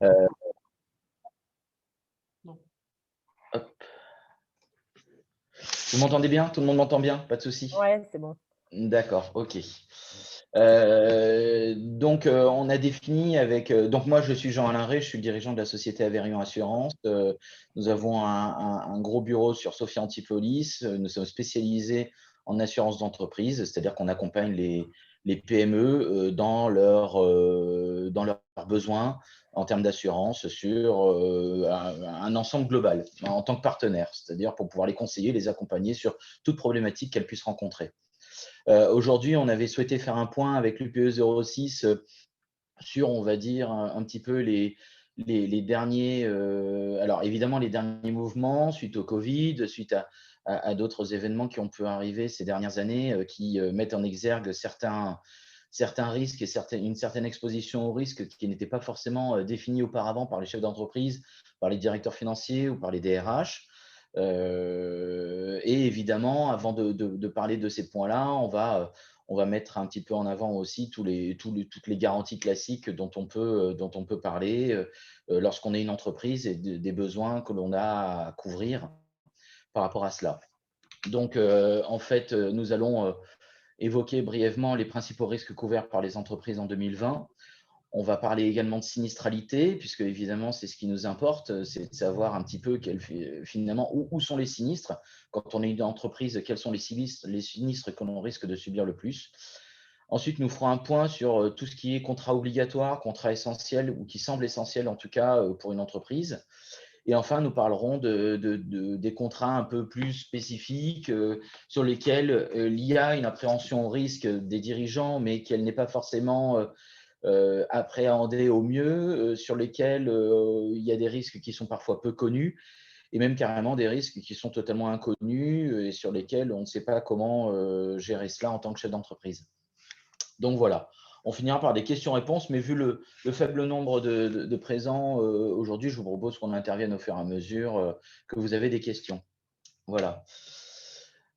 Euh, Non. Hop. Vous m'entendez bien? Tout le monde m'entend bien? Pas de souci? Ouais, c'est bon. D'accord, ok. On a défini avec. Donc, moi, je suis Jean-Alain Rey, je suis le dirigeant de la société Averion Assurance. Nous avons un gros bureau sur Sophia Antipolis. Nous sommes spécialisés en assurance d'entreprise, c'est-à-dire qu'on accompagne les PME dans leurs besoins en termes d'assurance sur un ensemble global en tant que partenaire, c'est-à-dire pour pouvoir les conseiller, les accompagner sur toute problématique qu'elles puissent rencontrer. Aujourd'hui, on avait souhaité faire un point avec l'UPE 06 sur, on va dire, un petit peu les derniers, alors évidemment les derniers mouvements suite au Covid, suite à d'autres événements qui ont pu arriver ces dernières années, qui mettent en exergue certains risques et une certaine exposition aux risques qui n'étaient pas forcément définis auparavant par les chefs d'entreprise, par les directeurs financiers ou par les DRH. Et évidemment, avant de parler de ces points-là, on va mettre un petit peu en avant aussi toutes les garanties classiques dont on peut parler lorsqu'on est une entreprise et des besoins que l'on a à couvrir par rapport à cela. Donc, en fait, nous allons évoquer brièvement les principaux risques couverts par les entreprises en 2020. On va parler également de sinistralité, puisque évidemment, c'est ce qui nous importe, c'est de savoir un petit peu finalement où sont les sinistres. Quand on est une entreprise, quels sont les sinistres que l'on risque de subir le plus. Ensuite, nous ferons un point sur tout ce qui est contrat obligatoire, contrat essentiel ou qui semble essentiel en tout cas pour une entreprise. Et enfin, nous parlerons des contrats un peu plus spécifiques sur lesquels il y a une appréhension au risque des dirigeants, mais qu'elle n'est pas forcément appréhendée au mieux, sur lesquels il y a des risques qui sont parfois peu connus et même carrément des risques qui sont totalement inconnus et sur lesquels on ne sait pas comment gérer cela en tant que chef d'entreprise. Donc voilà, on finira par des questions-réponses, mais vu le faible nombre de présents aujourd'hui, je vous propose qu'on intervienne au fur et à mesure que vous avez des questions. Voilà.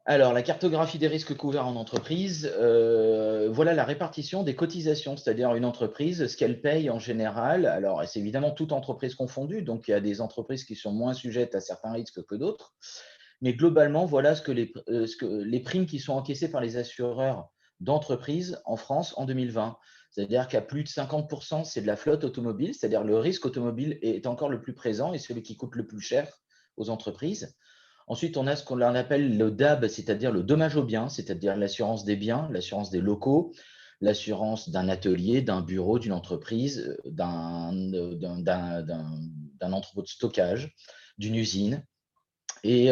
Alors, la cartographie des risques couverts en entreprise, voilà la répartition des cotisations, c'est-à-dire une entreprise, ce qu'elle paye en général. Alors, c'est évidemment toute entreprise confondue, donc il y a des entreprises qui sont moins sujettes à certains risques que d'autres. Mais globalement, voilà ce que les primes qui sont encaissées par les assureurs d'entreprise en France en 2020. C'est-à-dire qu'à plus de 50%, c'est de la flotte automobile, c'est-à-dire le risque automobile est encore le plus présent et celui qui coûte le plus cher aux entreprises. Ensuite, on a ce qu'on appelle le DAB, c'est-à-dire le dommage aux biens, c'est-à-dire l'assurance des biens, l'assurance des locaux, l'assurance d'un atelier, d'un bureau, d'une entreprise, d'un entrepôt de stockage, d'une usine. Et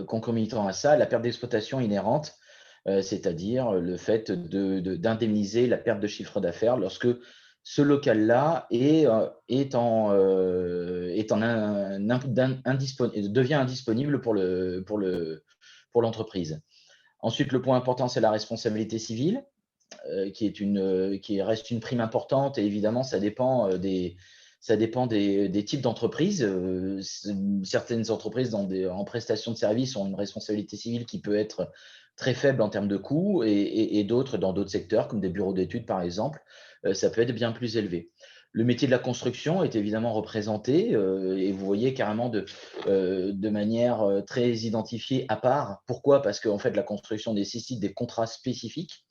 concomitant à ça, la perte d'exploitation inhérente, c'est-à-dire le fait d'indemniser la perte de chiffre d'affaires lorsque ce local-là devient indisponible pour l'entreprise. Ensuite, le point important, c'est la responsabilité civile, qui reste une prime importante. Et évidemment, ça dépend des types d'entreprises. Certaines entreprises en prestation de services ont une responsabilité civile qui peut être très faible en termes de coûts et d'autres, dans d'autres secteurs, comme des bureaux d'études par exemple, ça peut être bien plus élevé. Le métier de la construction est évidemment représenté et vous voyez carrément de manière très identifiée à part. Pourquoi? Parce qu'en fait, la construction nécessite des contrats spécifiques.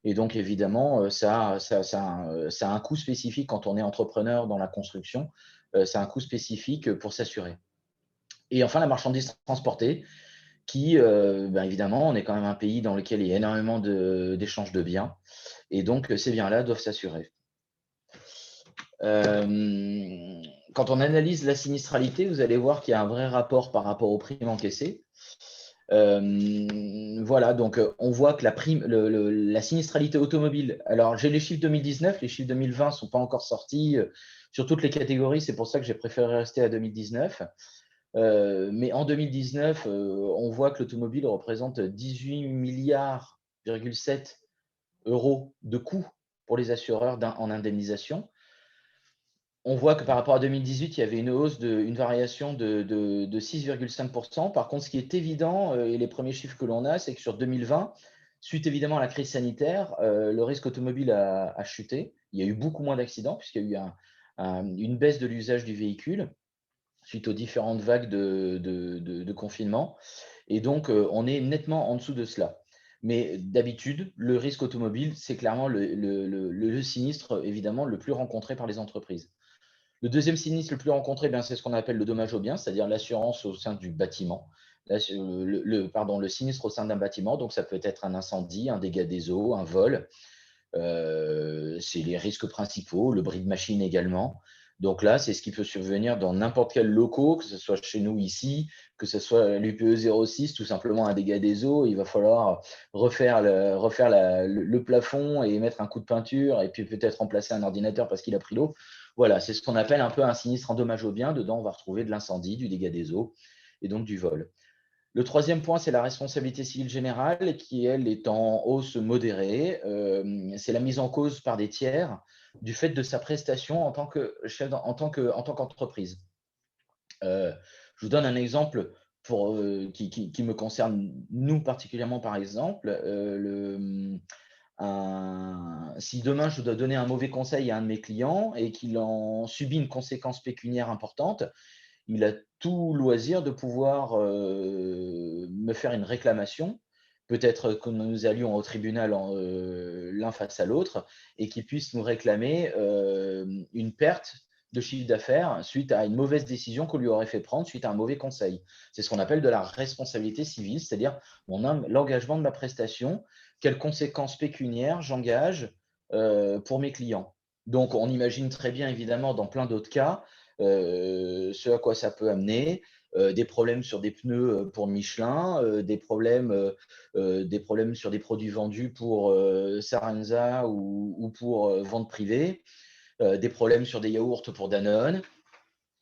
Et donc, évidemment, ça a un coût spécifique quand on est entrepreneur dans la construction. Ça a un coût spécifique pour s'assurer. Et enfin, la marchandise transportée, qui, évidemment, on est quand même un pays dans lequel il y a énormément d'échanges de biens. Et donc, ces biens-là doivent s'assurer. Quand on analyse la sinistralité, vous allez voir qu'il y a un vrai rapport par rapport aux primes encaissées. Voilà, donc on voit que la sinistralité automobile, alors j'ai les chiffres 2019, les chiffres 2020 ne sont pas encore sortis sur toutes les catégories, c'est pour ça que j'ai préféré rester à 2019. Mais en 2019, on voit que l'automobile représente 18 milliards 7 euros de coûts pour les assureurs en indemnisation. On voit que par rapport à 2018, il y avait une hausse, une variation de 6,5%. Par contre, ce qui est évident, et les premiers chiffres que l'on a, c'est que sur 2020, suite évidemment à la crise sanitaire, le risque automobile a chuté. Il y a eu beaucoup moins d'accidents puisqu'il y a eu une baisse de l'usage du véhicule suite aux différentes vagues de confinement. Et donc, on est nettement en dessous de cela. Mais d'habitude, le risque automobile, c'est clairement le sinistre, évidemment, le plus rencontré par les entreprises. Le deuxième sinistre le plus rencontré, bien, c'est ce qu'on appelle le dommage aux biens, c'est-à-dire l'assurance au sein du bâtiment. Le sinistre au sein d'un bâtiment, donc ça peut être un incendie, un dégât des eaux, un vol. C'est les risques principaux, le bris de machine également. Donc là, c'est ce qui peut survenir dans n'importe quel locaux, que ce soit chez nous ici, que ce soit l'UPE 06, tout simplement un dégât des eaux. Il va falloir refaire le plafond et mettre un coup de peinture et puis peut-être remplacer un ordinateur parce qu'il a pris l'eau. Voilà, c'est ce qu'on appelle un peu un sinistre en dommage aux biens. Dedans, on va retrouver de l'incendie, du dégât des eaux et donc du vol. Le troisième point, c'est la responsabilité civile générale qui, elle, est en hausse modérée. C'est la mise en cause par des tiers du fait de sa prestation en tant qu'entreprise. Je vous donne un exemple qui me concerne, nous particulièrement, par exemple. Si demain je dois donner un mauvais conseil à un de mes clients et qu'il en subit une conséquence pécuniaire importante, il a tout loisir de pouvoir me faire une réclamation, peut-être que nous allions au tribunal l'un face à l'autre, et qu'il puisse nous réclamer une perte de chiffre d'affaires suite à une mauvaise décision qu'on lui aurait fait prendre suite à un mauvais conseil. C'est ce qu'on appelle de la responsabilité civile, c'est-à-dire l'engagement de ma prestation, quelles conséquences pécuniaires j'engage pour mes clients. Donc, on imagine très bien, évidemment, dans plein d'autres cas, ce à quoi ça peut amener, des problèmes sur des pneus pour Michelin, des problèmes sur des produits vendus pour Sarenza ou pour vente privée, des problèmes sur des yaourts pour Danone.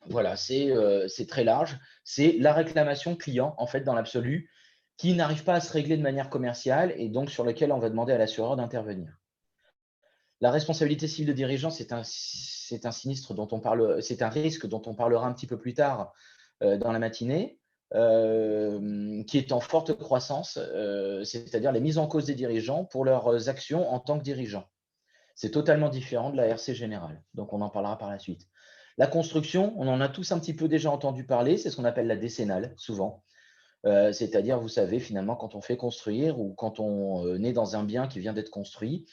Voilà, c'est très large. C'est la réclamation client, en fait, dans l'absolu, qui n'arrive pas à se régler de manière commerciale et donc sur lequel on va demander à l'assureur d'intervenir. La responsabilité civile de dirigeant, c'est un sinistre dont on parle, c'est un risque dont on parlera un petit peu plus tard dans la matinée, qui est en forte croissance, c'est-à-dire les mises en cause des dirigeants pour leurs actions en tant que dirigeants. C'est totalement différent de la RC générale, donc on en parlera par la suite. La construction, on en a tous un petit peu déjà entendu parler, c'est ce qu'on appelle la décennale, souvent. C'est-à-dire, vous savez, finalement, quand on fait construire ou quand on est dans un bien qui vient d'être construit,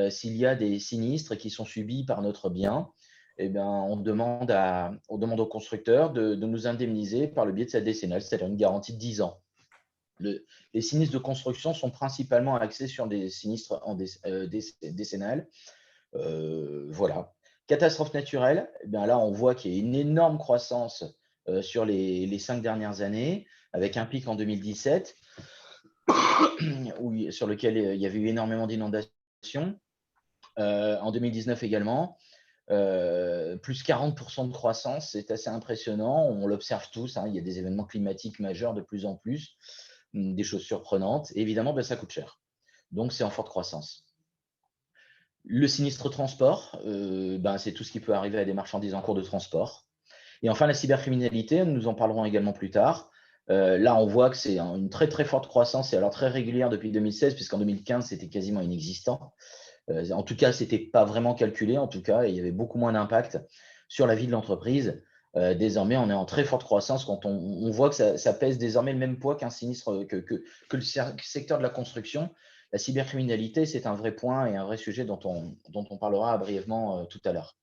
s'il y a des sinistres qui sont subis par notre bien, eh bien, on demande au constructeur de nous indemniser par le biais de sa décennale, c'est-à-dire une garantie de 10 ans. Les sinistres de construction sont principalement axés sur des sinistres décennales. Voilà. Catastrophe naturelle, eh bien là, on voit qu'il y a une énorme croissance sur les 5 dernières années, avec un pic en 2017, sur lequel il y avait eu énormément d'inondations. En 2019 également, plus 40% de croissance, c'est assez impressionnant. On l'observe tous, hein, il y a des événements climatiques majeurs de plus en plus, des choses surprenantes. Et évidemment, ben, ça coûte cher. Donc, c'est en forte croissance. Le sinistre transport, ben, c'est tout ce qui peut arriver à des marchandises en cours de transport. Et enfin, la cybercriminalité, nous en parlerons également plus tard. Là, on voit que c'est une très très forte croissance et alors très régulière depuis 2016, puisqu'en 2015, c'était quasiment inexistant. En tout cas, ce n'était pas vraiment calculé, en tout cas, et il y avait beaucoup moins d'impact sur la vie de l'entreprise. Désormais, on est en très forte croissance quand on voit que ça pèse désormais le même poids qu'un sinistre, que le secteur de la construction. La cybercriminalité, c'est un vrai point et un vrai sujet dont on parlera brièvement tout à l'heure.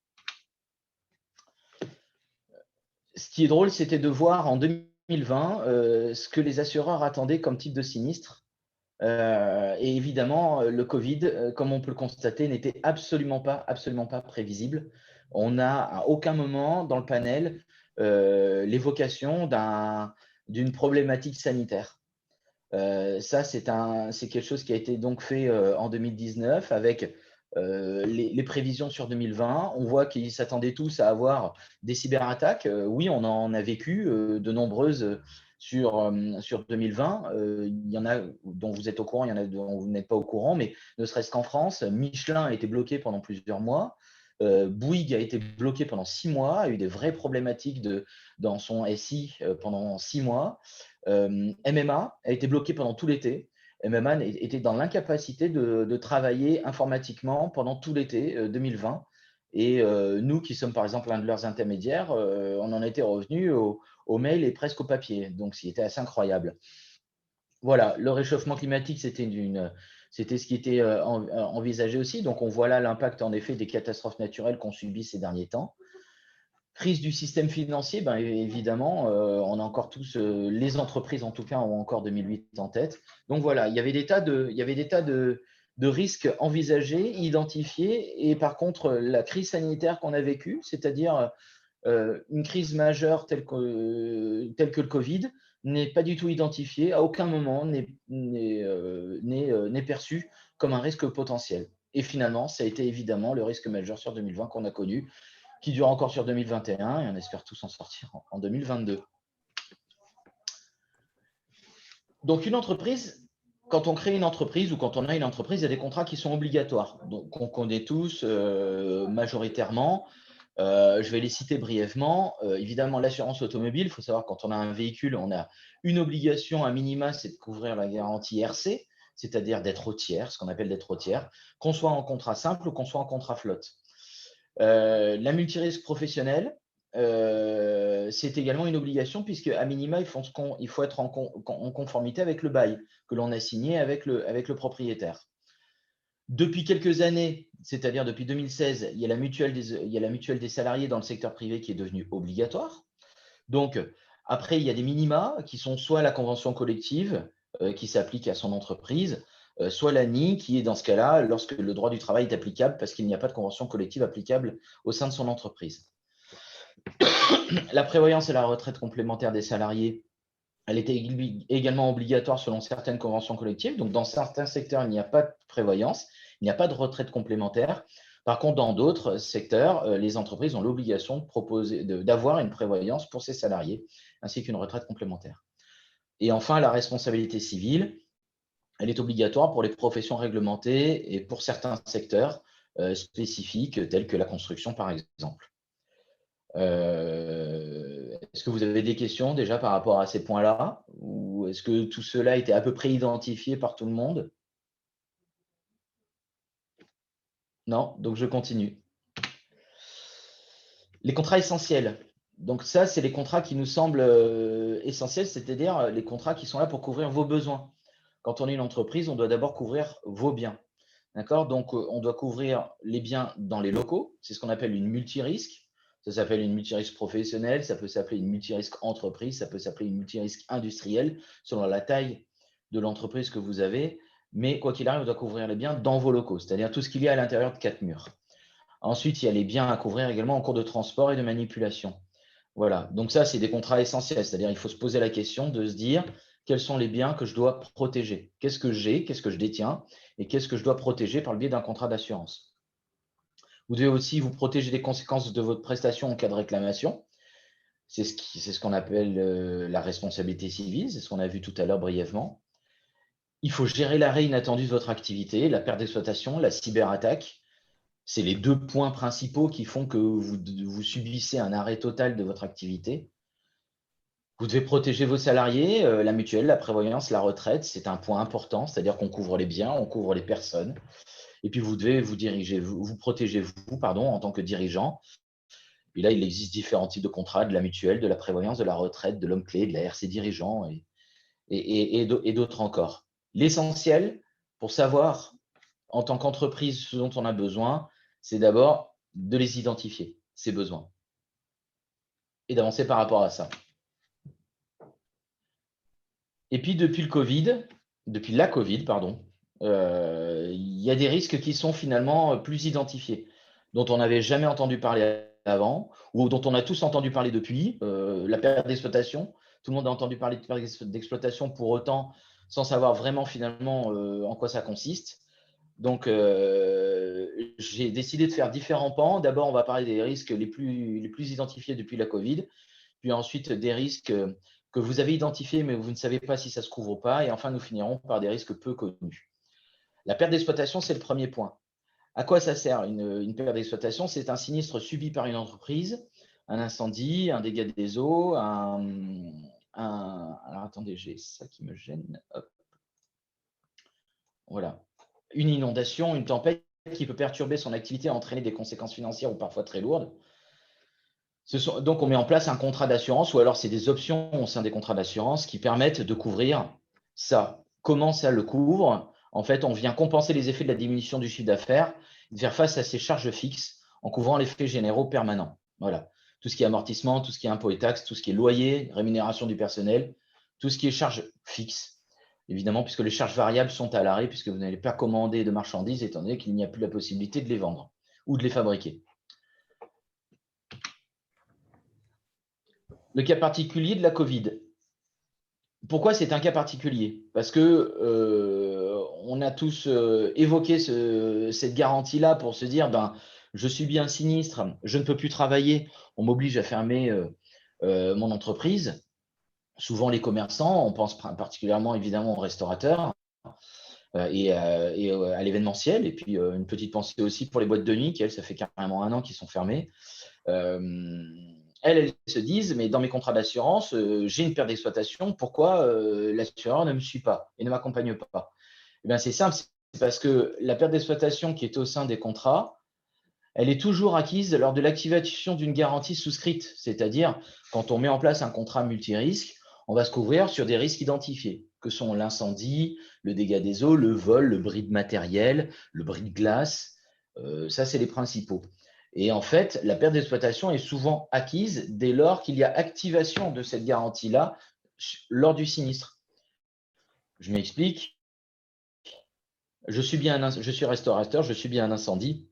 Ce qui est drôle, c'était de voir en 2020 ce que les assureurs attendaient comme type de sinistre. Et évidemment, le Covid, comme on peut le constater, n'était absolument pas prévisible. On n'a à aucun moment dans le panel l'évocation d'une problématique sanitaire. Ça, c'est quelque chose qui a été donc fait en 2019 avec les prévisions sur 2020. On voit qu'ils s'attendaient tous à avoir des cyberattaques. Oui, on en a vécu de nombreuses sur 2020. Il y en a dont vous êtes au courant, il y en a dont vous n'êtes pas au courant, mais ne serait-ce qu'en France, Michelin a été bloqué pendant plusieurs mois. Bouygues a été bloqué pendant 6 mois, a eu des vraies problématiques dans son SI pendant 6 mois. MMA a été bloqué pendant tout l'été. MMA était dans l'incapacité de travailler informatiquement pendant tout l'été 2020. Et nous, qui sommes par exemple l'un de leurs intermédiaires, on en était revenu au mail et presque au papier. Donc, c'était assez incroyable. Voilà, le réchauffement climatique, c'était ce qui était envisagé aussi. Donc, on voit là l'impact en effet des catastrophes naturelles qu'on subit ces derniers temps. Crise du système financier, ben, évidemment, on a encore tous, les entreprises en tout cas, ont encore 2008 en tête. Donc voilà, il y avait des tas de risques envisagés, identifiés. Et par contre, la crise sanitaire qu'on a vécue, c'est-à-dire une crise majeure telle que le Covid, n'est pas du tout identifiée, à aucun moment n'est perçue comme un risque potentiel. Et finalement, ça a été évidemment le risque majeur sur 2020 qu'on a connu, qui dure encore sur 2021 et on espère tous en sortir en 2022. Donc une entreprise, quand on crée une entreprise ou quand on a une entreprise, il y a des contrats qui sont obligatoires, donc on connaît tous majoritairement. Je vais les citer brièvement. Évidemment, l'assurance automobile, il faut savoir quand on a un véhicule, on a une obligation à minima, c'est de couvrir la garantie RC, c'est-à-dire d'être au tiers, ce qu'on appelle d'être au tiers, qu'on soit en contrat simple ou qu'on soit en contrat flotte. La multirisque professionnelle, c'est également une obligation puisque à minima, il faut être en conformité avec le bail que l'on a signé avec le propriétaire. Depuis quelques années, c'est-à-dire depuis 2016, il y a la mutuelle des salariés dans le secteur privé qui est devenue obligatoire. Donc, après, il y a des minima qui sont soit la convention collective qui s'applique à son entreprise, soit l'ANI qui est dans ce cas-là lorsque le droit du travail est applicable parce qu'il n'y a pas de convention collective applicable au sein de son entreprise. La prévoyance et la retraite complémentaire des salariés, elle était également obligatoire selon certaines conventions collectives. Donc, dans certains secteurs, il n'y a pas de prévoyance, il n'y a pas de retraite complémentaire. Par contre, dans d'autres secteurs, les entreprises ont l'obligation d'avoir une prévoyance pour ses salariés, ainsi qu'une retraite complémentaire. Et enfin, la responsabilité civile, elle est obligatoire pour les professions réglementées et pour certains secteurs spécifiques, tels que la construction, par exemple. Est-ce que vous avez des questions déjà par rapport à ces points-là? Ou est-ce que tout cela était à peu près identifié par tout le monde? Non? Donc je continue. Les contrats essentiels. Donc ça, c'est les contrats qui nous semblent essentiels, c'est-à-dire les contrats qui sont là pour couvrir vos besoins. Quand on est une entreprise, on doit d'abord couvrir vos biens. D'accord? Donc on doit couvrir les biens dans les locaux. C'est ce qu'on appelle une multirisque. Ça s'appelle une multirisque professionnelle, ça peut s'appeler une multirisque entreprise, ça peut s'appeler une multirisque industrielle, selon la taille de l'entreprise que vous avez. Mais quoi qu'il arrive, on doit couvrir les biens dans vos locaux, c'est-à-dire tout ce qu'il y a à l'intérieur de 4 murs. Ensuite, il y a les biens à couvrir également en cours de transport et de manipulation. Voilà, donc ça, c'est des contrats essentiels, c'est-à-dire il faut se poser la question de se dire quels sont les biens que je dois protéger. Qu'est-ce que j'ai, qu'est-ce que je détiens et qu'est-ce que je dois protéger par le biais d'un contrat d'assurance. Vous devez aussi vous protéger des conséquences de votre prestation en cas de réclamation. C'est ce qu'on appelle la responsabilité civile, c'est ce qu'on a vu tout à l'heure brièvement. Il faut gérer l'arrêt inattendu de votre activité, la perte d'exploitation, la cyberattaque. C'est les deux points principaux qui font que vous subissez un arrêt total de votre activité. Vous devez protéger vos salariés, la mutuelle, la prévoyance, la retraite, c'est un point important, c'est-à-dire qu'on couvre les biens, on couvre les personnes. Et puis vous devez vous protéger pardon, en tant que dirigeant. Et là, il existe différents types de contrats, de la mutuelle, de la prévoyance, de la retraite, de l'homme clé, de la RC dirigeant et d'autres encore. L'essentiel pour savoir en tant qu'entreprise ce dont on a besoin, c'est d'abord de les identifier, ces besoins, et d'avancer par rapport à ça. Et puis depuis la Covid, pardon, il y a des risques qui sont finalement plus identifiés, dont on n'avait jamais entendu parler avant, ou dont on a tous entendu parler depuis. La perte d'exploitation, tout le monde a entendu parler de perte d'exploitation, pour autant sans savoir vraiment finalement en quoi ça consiste. Donc, j'ai décidé de faire différents pans. D'abord, on va parler des risques les plus identifiés depuis la Covid, puis ensuite des risques que vous avez identifiés, mais vous ne savez pas si ça se couvre ou pas. Et enfin, nous finirons par des risques peu connus. La perte d'exploitation, c'est le premier point. À quoi ça sert une perte d'exploitation? C'est un sinistre subi par une entreprise, un incendie, un dégât des eaux, alors attendez, j'ai ça qui me gêne. Hop. Voilà. Une inondation, une tempête, qui peut perturber son activité et entraîner des conséquences financières ou parfois très lourdes. Donc, on met en place un contrat d'assurance ou alors c'est des options au sein des contrats d'assurance qui permettent de couvrir ça. Comment ça le couvre? En fait, on vient compenser les effets de la diminution du chiffre d'affaires et de faire face à ces charges fixes en couvrant les frais généraux permanents. Voilà. Tout ce qui est amortissement, tout ce qui est impôts et taxes, tout ce qui est loyer, rémunération du personnel, tout ce qui est charges fixes. Évidemment, puisque les charges variables sont à l'arrêt, puisque vous n'allez pas commander de marchandises étant donné qu'il n'y a plus la possibilité de les vendre ou de les fabriquer. Le cas particulier de la Covid. Pourquoi c'est un cas particulier? Parce que on a tous évoqué cette garantie-là pour se dire, ben, je subis un sinistre, je ne peux plus travailler, on m'oblige à fermer mon entreprise. Souvent les commerçants, on pense particulièrement évidemment aux restaurateurs et à l'événementiel. Et puis une petite pensée aussi pour les boîtes de nuit, qui elles, ça fait carrément 1 an qu'ils sont fermées. Elles se disent, mais dans mes contrats d'assurance, j'ai une perte d'exploitation, pourquoi l'assureur ne me suit pas et ne m'accompagne pas? Eh bien, c'est simple, c'est parce que la perte d'exploitation qui est au sein des contrats, elle est toujours acquise lors de l'activation d'une garantie souscrite, c'est-à-dire quand on met en place un contrat multirisque, on va se couvrir sur des risques identifiés, que sont l'incendie, le dégât des eaux, le vol, le bris de matériel, le bris de glace. Ça, c'est les principaux. Et en fait, la perte d'exploitation est souvent acquise dès lors qu'il y a activation de cette garantie-là lors du sinistre. Je m'explique. Je suis restaurateur, je subis un incendie.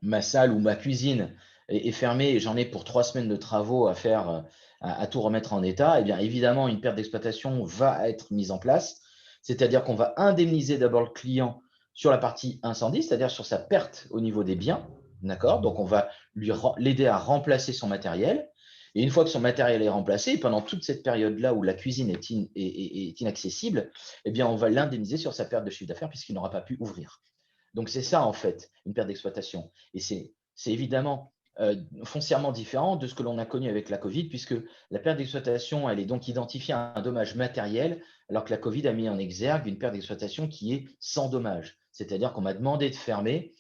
Ma salle ou ma cuisine est fermée et j'en ai pour 3 semaines de travaux à faire, à tout remettre en état. Eh bien, évidemment, une perte d'exploitation va être mise en place. C'est-à-dire qu'on va indemniser d'abord le client sur la partie incendie, c'est-à-dire sur sa perte au niveau des biens. D'accord? Donc, on va l'aider à remplacer son matériel. Et une fois que son matériel est remplacé, pendant toute cette période-là où la cuisine est inaccessible, eh bien, on va l'indemniser sur sa perte de chiffre d'affaires puisqu'il n'aura pas pu ouvrir. Donc, c'est ça, en fait, une perte d'exploitation. Et c'est évidemment foncièrement différent de ce que l'on a connu avec la Covid, puisque la perte d'exploitation, elle est donc identifiée à un dommage matériel, alors que la Covid a mis en exergue une perte d'exploitation qui est sans dommage. C'est-à-dire qu'on m'a demandé de fermer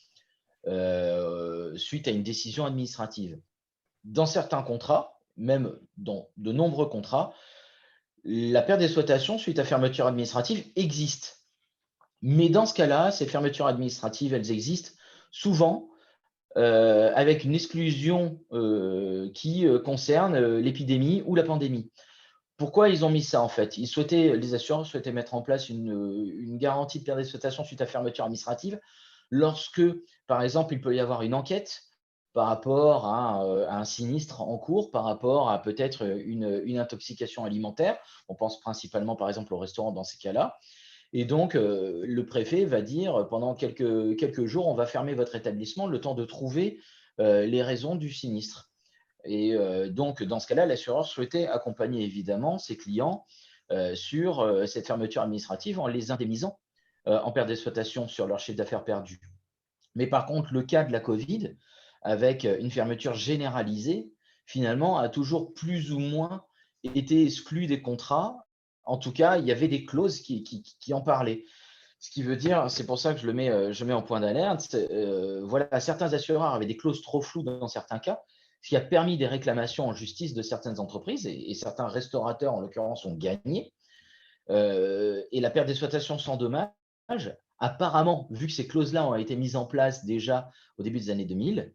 suite à une décision administrative. Dans certains contrats, même dans de nombreux contrats, la perte d'exploitation suite à fermeture administrative existe. Mais dans ce cas-là, ces fermetures administratives, elles existent souvent avec une exclusion qui concerne l'épidémie ou la pandémie. Pourquoi ils ont mis ça en fait? Les assureurs souhaitaient mettre en place une garantie de perte d'exploitation suite à fermeture administrative lorsque, par exemple, il peut y avoir une enquête par rapport à un sinistre en cours, par rapport à peut-être une intoxication alimentaire. On pense principalement, par exemple, au restaurant dans ces cas-là. Et donc, le préfet va dire pendant quelques jours, on va fermer votre établissement le temps de trouver les raisons du sinistre. Et donc, dans ce cas-là, l'assureur souhaitait accompagner évidemment ses clients sur cette fermeture administrative en les indemnisant en perte d'exploitation sur leur chiffre d'affaires perdu. Mais par contre, le cas de la Covid, avec une fermeture généralisée, finalement, a toujours plus ou moins été exclu des contrats. En tout cas, il y avait des clauses qui en parlaient. Ce qui veut dire, c'est pour ça que je mets en point d'alerte, voilà, certains assureurs avaient des clauses trop floues dans certains cas, ce qui a permis des réclamations en justice de certaines entreprises et certains restaurateurs, en l'occurrence, ont gagné. Et la perte d'exploitation sans dommage, apparemment, vu que ces clauses-là ont été mises en place déjà au début des années 2000,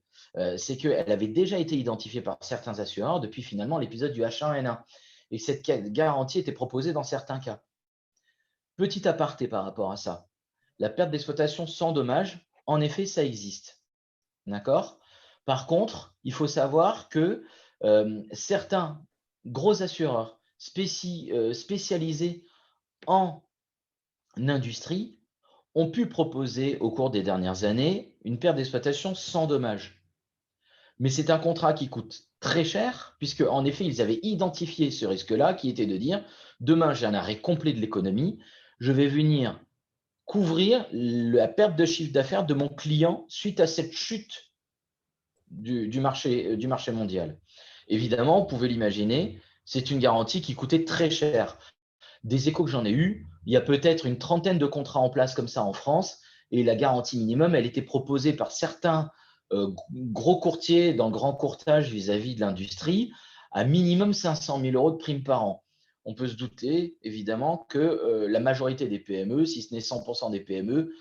c'est qu'elle avait déjà été identifiée par certains assureurs depuis finalement l'épisode du H1N1. Et cette garantie était proposée dans certains cas. Petit aparté par rapport à ça. La perte d'exploitation sans dommage, en effet, ça existe. D'accord? Par contre, il faut savoir que certains gros assureurs spécialisés en industrie ont pu proposer au cours des dernières années une perte d'exploitation sans dommage. Mais c'est un contrat qui coûte très cher, puisque en effet, ils avaient identifié ce risque-là, qui était de dire, demain, j'ai un arrêt complet de l'économie, je vais venir couvrir la perte de chiffre d'affaires de mon client suite à cette chute du marché mondial. Évidemment, vous pouvez l'imaginer, c'est une garantie qui coûtait très cher. Des échos que j'en ai eus, il y a peut-être une trentaine de contrats en place comme ça en France, Et la garantie minimum, elle était proposée par certains gros courtiers dans le grand courtage vis-à-vis de l'industrie à minimum 500 000 euros de prime par an. On peut se douter, évidemment, que la majorité des PME, si ce n'est 100% des PME,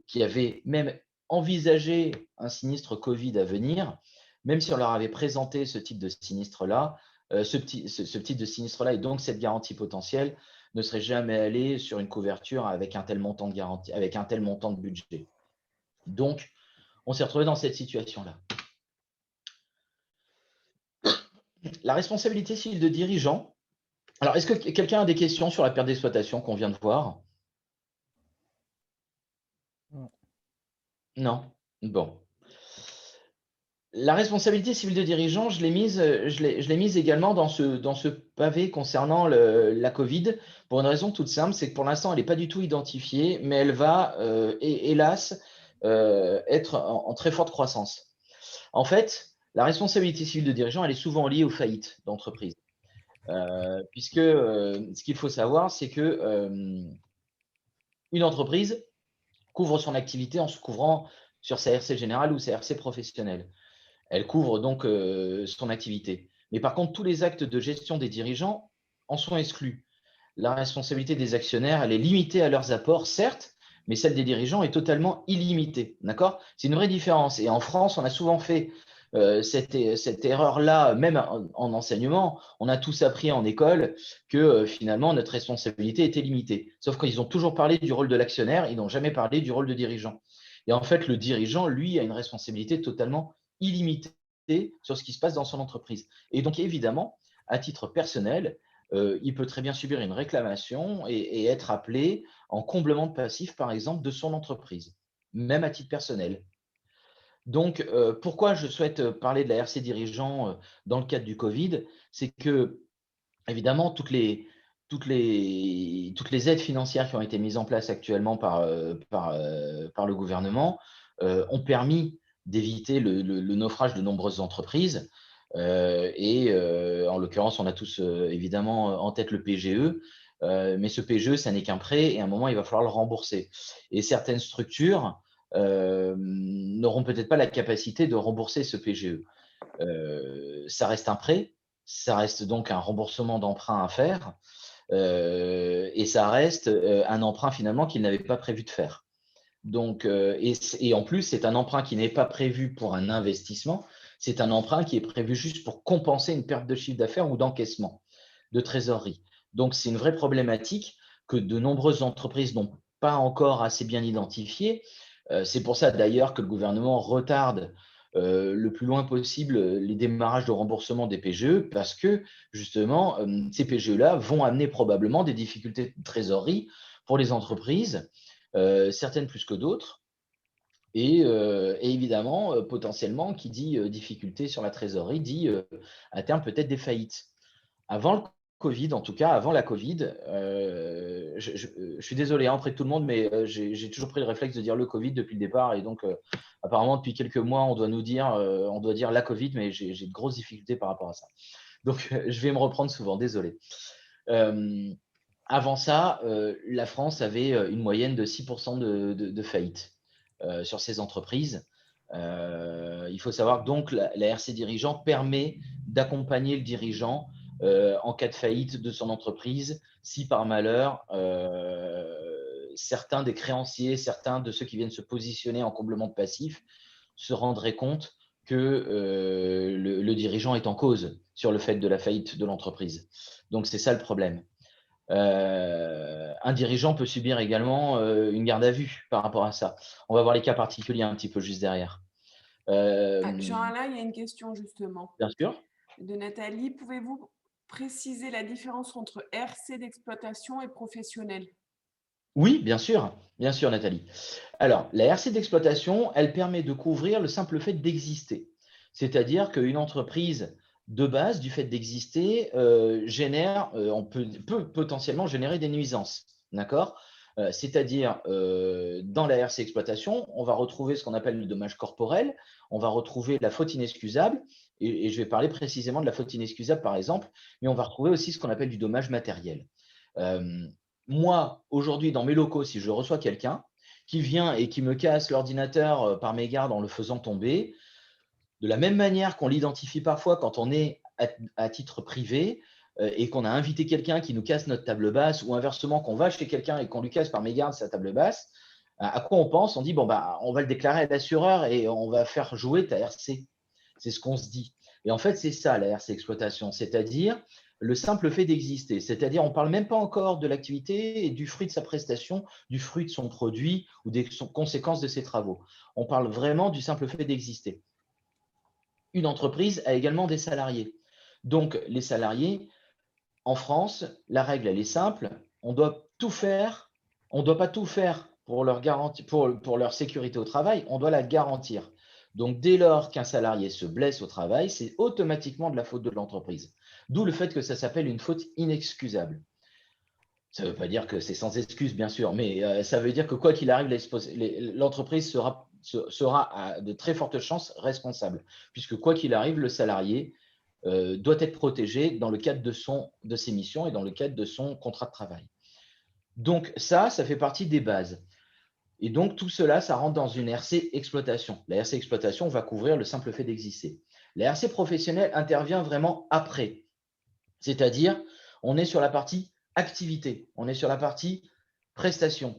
qui avaient même envisagé un sinistre Covid à venir, même si on leur avait présenté ce type de sinistre-là, ce type de sinistre-là et donc cette garantie potentielle ne serait jamais allé sur une couverture avec un tel montant de garantie, avec un tel montant de budget. Donc, on s'est retrouvé dans cette situation-là. La responsabilité civile de dirigeant. Alors, est-ce que quelqu'un a des questions sur la perte d'exploitation qu'on vient de voir? Non? Bon. La responsabilité civile de dirigeant, je l'ai mise également dans ce pavé concernant la Covid, pour une raison toute simple, c'est que pour l'instant, elle n'est pas du tout identifiée, mais elle va, hélas, être en très forte croissance. En fait, la responsabilité civile de dirigeant, elle est souvent liée aux faillites d'entreprise. Puisque ce qu'il faut savoir, c'est que une entreprise couvre son activité en se couvrant sur sa RC générale ou sa RC professionnelle. Elle couvre donc son activité. Mais par contre, tous les actes de gestion des dirigeants en sont exclus. La responsabilité des actionnaires, elle est limitée à leurs apports, certes, mais celle des dirigeants est totalement illimitée. D'accord? C'est une vraie différence. Et en France, on a souvent fait cette erreur-là, même en enseignement. On a tous appris en école que finalement, notre responsabilité était limitée. Sauf qu'ils ont toujours parlé du rôle de l'actionnaire, ils n'ont jamais parlé du rôle de dirigeant. Et en fait, le dirigeant, lui, a une responsabilité totalement illimitée sur ce qui se passe dans son entreprise. Et donc, évidemment, à titre personnel, il peut très bien subir une réclamation et être appelé en comblement de passif, par exemple, de son entreprise, même à titre personnel. Donc, pourquoi je souhaite parler de la RC dirigeant dans le cadre du Covid? C'est que, évidemment, toutes les aides financières qui ont été mises en place actuellement par le gouvernement ont permis d'éviter le naufrage de nombreuses entreprises. Et en l'occurrence, on a tous évidemment en tête le PGE. Mais ce PGE, ça n'est qu'un prêt et à un moment, il va falloir le rembourser. Et certaines structures n'auront peut-être pas la capacité de rembourser ce PGE. Ça reste un prêt, ça reste donc un remboursement d'emprunt à faire et ça reste un emprunt finalement qu'ils n'avaient pas prévu de faire. Donc, et en plus, c'est un emprunt qui n'est pas prévu pour un investissement, c'est un emprunt qui est prévu juste pour compenser une perte de chiffre d'affaires ou d'encaissement de trésorerie. Donc, c'est une vraie problématique que de nombreuses entreprises n'ont pas encore assez bien identifiée. C'est pour ça d'ailleurs que le gouvernement retarde le plus loin possible les démarrages de remboursement des PGE parce que justement, ces PGE-là vont amener probablement des difficultés de trésorerie pour les entreprises, certaines plus que d'autres. Et évidemment, potentiellement, qui dit difficulté sur la trésorerie, dit à terme peut-être des faillites. Avant le Covid, en tout cas, avant la Covid, je suis désolé auprès de tout le monde, mais j'ai toujours pris le réflexe de dire le Covid depuis le départ. Et donc, apparemment, depuis quelques mois, on doit dire la Covid, mais j'ai de grosses difficultés par rapport à ça. Donc, je vais me reprendre souvent, désolé. Avant ça, la France avait une moyenne de 6% de faillite sur ses entreprises. Il faut savoir que donc la RC dirigeant permet d'accompagner le dirigeant en cas de faillite de son entreprise si par malheur certains des créanciers, certains de ceux qui viennent se positionner en comblement de passif se rendraient compte que le dirigeant est en cause sur le fait de la faillite de l'entreprise. Donc c'est ça le problème. Un dirigeant peut subir également une garde à vue par rapport à ça. On va voir les cas particuliers un petit peu juste derrière. Jean-Alain, il y a une question justement Bien sûr. de Nathalie. Pouvez-vous préciser la différence entre RC d'exploitation et professionnel? Oui, bien sûr, Nathalie. Alors, la RC d'exploitation, elle permet de couvrir le simple fait d'exister. C'est-à-dire qu'une entreprise de base, du fait d'exister, on peut potentiellement générer des nuisances. D'accord? C'est-à-dire, dans la RC exploitation, on va retrouver ce qu'on appelle le dommage corporel, on va retrouver la faute inexcusable, et je vais parler précisément de la faute inexcusable par exemple, mais on va retrouver aussi ce qu'on appelle du dommage matériel. Moi, aujourd'hui, dans mes locaux, si je reçois quelqu'un qui vient et qui me casse l'ordinateur par mégarde en le faisant tomber, de la même manière qu'on l'identifie parfois quand on est à titre privé et qu'on a invité quelqu'un qui nous casse notre table basse, ou inversement qu'on va chez quelqu'un et qu'on lui casse par mégarde sa table basse, à quoi on pense? On dit, bon, bah, on va le déclarer à l'assureur et on va faire jouer ta RC. C'est ce qu'on se dit. Et en fait, c'est ça la RC exploitation, c'est-à-dire le simple fait d'exister. C'est-à-dire, on ne parle même pas encore de l'activité et du fruit de sa prestation, du fruit de son produit ou des conséquences de ses travaux. On parle vraiment du simple fait d'exister. Une entreprise a également des salariés. Donc, les salariés, en France, la règle, elle est simple. On doit tout faire. On ne doit pas tout faire pour leur sécurité au travail. On doit la garantir. Donc, dès lors qu'un salarié se blesse au travail, c'est automatiquement de la faute de l'entreprise. D'où le fait que ça s'appelle une faute inexcusable. Ça ne veut pas dire que c'est sans excuse, bien sûr, mais ça veut dire que quoi qu'il arrive, l'entreprise sera à de très fortes chances responsable, puisque quoi qu'il arrive, le salarié doit être protégé dans le cadre de ses missions et dans le cadre de son contrat de travail. Donc ça fait partie des bases. Et donc tout cela, ça rentre dans une RC exploitation. La RC exploitation va couvrir le simple fait d'exister. La RC professionnelle intervient vraiment après, c'est-à-dire on est sur la partie activité, on est sur la partie prestation,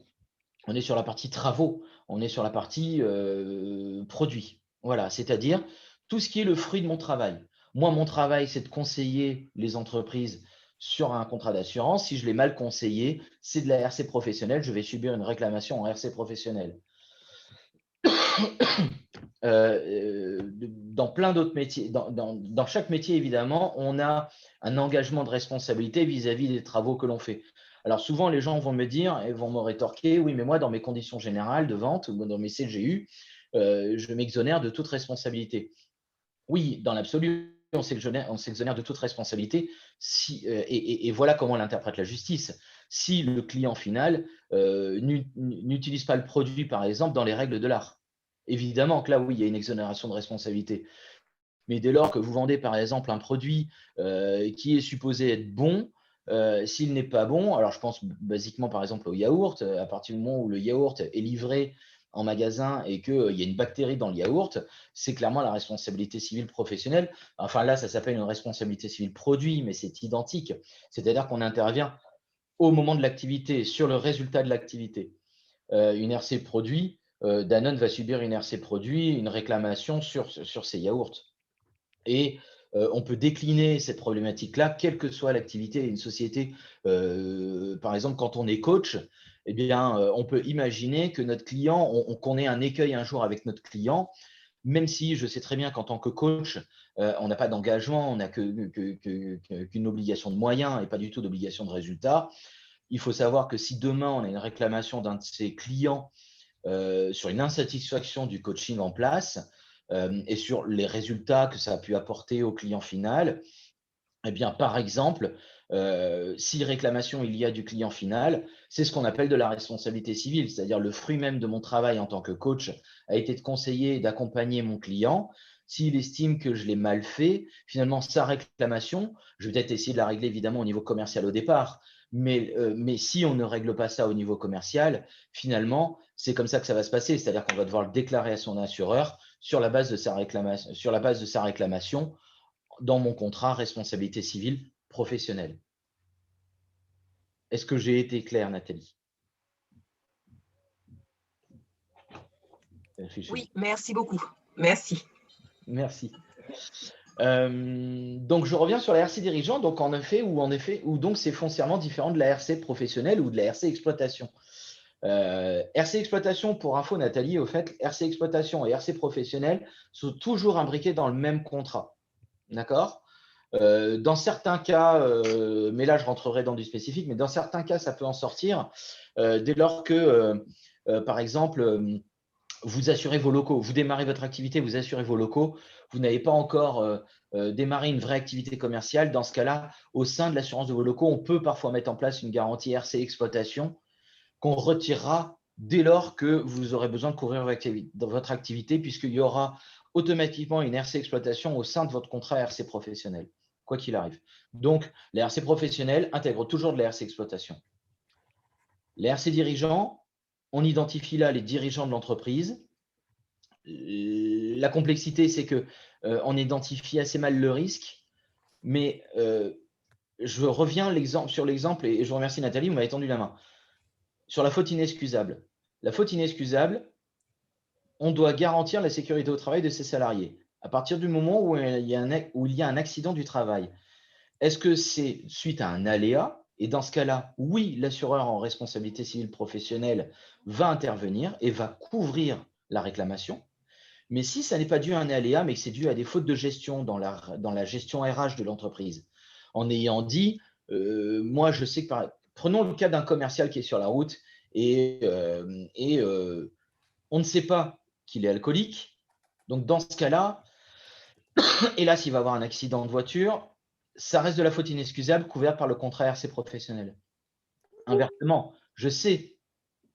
on est sur la partie travaux, on est sur la partie produit. Voilà, c'est-à-dire tout ce qui est le fruit de mon travail. Moi, mon travail, c'est de conseiller les entreprises sur un contrat d'assurance. Si je l'ai mal conseillé, c'est de la RC professionnelle. Je vais subir une réclamation en RC professionnelle. Dans plein d'autres métiers, dans chaque métier, évidemment, on a un engagement de responsabilité vis-à-vis des travaux que l'on fait. Alors souvent, les gens vont me dire et vont me rétorquer, oui, mais moi, dans mes conditions générales de vente ou dans mes CGU, je m'exonère de toute responsabilité. Oui, dans l'absolu, on s'exonère de toute responsabilité et voilà comment l'interprète la justice. Si le client final n'utilise pas le produit, par exemple, dans les règles de l'art. Évidemment que là, oui, il y a une exonération de responsabilité. Mais dès lors que vous vendez, par exemple, un produit qui est supposé être bon, s'il n'est pas bon, alors je pense basiquement, par exemple, au yaourt, à partir du moment où le yaourt est livré en magasin et qu'il y a une bactérie dans le yaourt, c'est clairement la responsabilité civile professionnelle. Enfin là, ça s'appelle une responsabilité civile produit, mais c'est identique. C'est-à-dire qu'on intervient au moment de l'activité, sur le résultat de l'activité. Une RC produit, Danone va subir une RC produit, une réclamation sur ses yaourts. Et on peut décliner cette problématique-là, quelle que soit l'activité. Une société, par exemple, quand on est coach, eh bien, on peut imaginer que notre client, qu'on ait un écueil un jour avec notre client, même si je sais très bien qu'en tant que coach, on n'a pas d'engagement, on n'a qu'une obligation de moyens et pas du tout d'obligation de résultat. Il faut savoir que si demain, on a une réclamation d'un de ses clients sur une insatisfaction du coaching en place et sur les résultats que ça a pu apporter au client final, eh bien, par exemple, si réclamation il y a du client final, c'est ce qu'on appelle de la responsabilité civile, c'est-à-dire le fruit même de mon travail en tant que coach a été de conseiller et d'accompagner mon client. S'il estime que je l'ai mal fait, finalement, sa réclamation, je vais peut-être essayer de la régler évidemment au niveau commercial au départ, mais si on ne règle pas ça au niveau commercial, finalement, c'est comme ça que ça va se passer, c'est-à-dire qu'on va devoir le déclarer à son assureur sur la base de sa réclamation dans mon contrat responsabilité civile professionnelle. Est-ce que j'ai été clair, Nathalie? Oui, merci beaucoup. Merci. Merci. Donc, je reviens sur la RC dirigeant, donc où donc c'est foncièrement différent de la RC professionnelle ou de la RC exploitation. RC exploitation, pour info, Nathalie, au fait, RC exploitation et RC professionnelle sont toujours imbriqués dans le même contrat. D'accord? Dans certains cas, mais là je rentrerai dans du spécifique, mais dans certains cas, ça peut en sortir dès lors que, par exemple, vous assurez vos locaux, vous démarrez votre activité, vous assurez vos locaux, vous n'avez pas encore démarré une vraie activité commerciale. Dans ce cas-là, au sein de l'assurance de vos locaux, on peut parfois mettre en place une garantie RC exploitation qu'on retirera dès lors que vous aurez besoin de couvrir votre activité, puisqu'il y aura automatiquement une RC exploitation au sein de votre contrat RC professionnel, quoi qu'il arrive. Donc, les RC professionnels intègrent toujours de la RC exploitation. Les RC dirigeants, on identifie là les dirigeants de l'entreprise. La complexité, c'est qu'on identifie assez mal le risque, mais je reviens sur l'exemple, et je vous remercie Nathalie, vous m'avez tendu la main, sur la faute inexcusable. La faute inexcusable, on doit garantir la sécurité au travail de ses salariés. À partir du moment où il y a un accident du travail, est-ce que c'est suite à un aléa? Et dans ce cas-là, oui, l'assureur en responsabilité civile professionnelle va intervenir et va couvrir la réclamation. Mais si ça n'est pas dû à un aléa, mais que c'est dû à des fautes de gestion dans la gestion RH de l'entreprise, en ayant dit, moi je sais que, prenons le cas d'un commercial qui est sur la route et on ne sait pas qu'il est alcoolique. Donc dans ce cas-là, hélas, il va avoir un accident de voiture, ça reste de la faute inexcusable couverte par le contrat RC professionnel. Inversement, je sais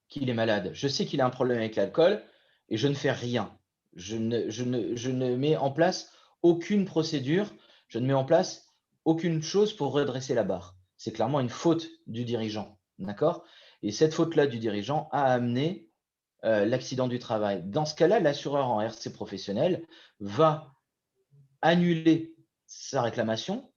qu'il est malade, je sais qu'il a un problème avec l'alcool et je ne fais rien. Je ne mets en place aucune procédure, je ne mets en place aucune chose pour redresser la barre. C'est clairement une faute du dirigeant, d'accord? Et cette faute-là du dirigeant a amené l'accident du travail. Dans ce cas-là, l'assureur en RC professionnel va annuler sa réclamation,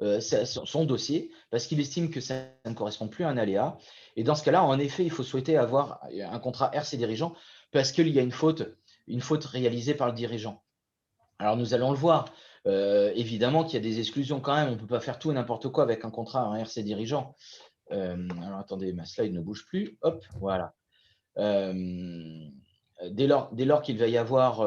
son dossier, parce qu'il estime que ça ne correspond plus à un aléa. Et dans ce cas-là, en effet, il faut souhaiter avoir un contrat RC dirigeant parce qu'il y a une faute réalisée par le dirigeant. Alors, nous allons le voir. Évidemment qu'il y a des exclusions quand même. On ne peut pas faire tout et n'importe quoi avec un contrat en RC dirigeant. Alors, attendez, ma slide ne bouge plus. Hop, voilà. Dès lors qu'il va y avoir,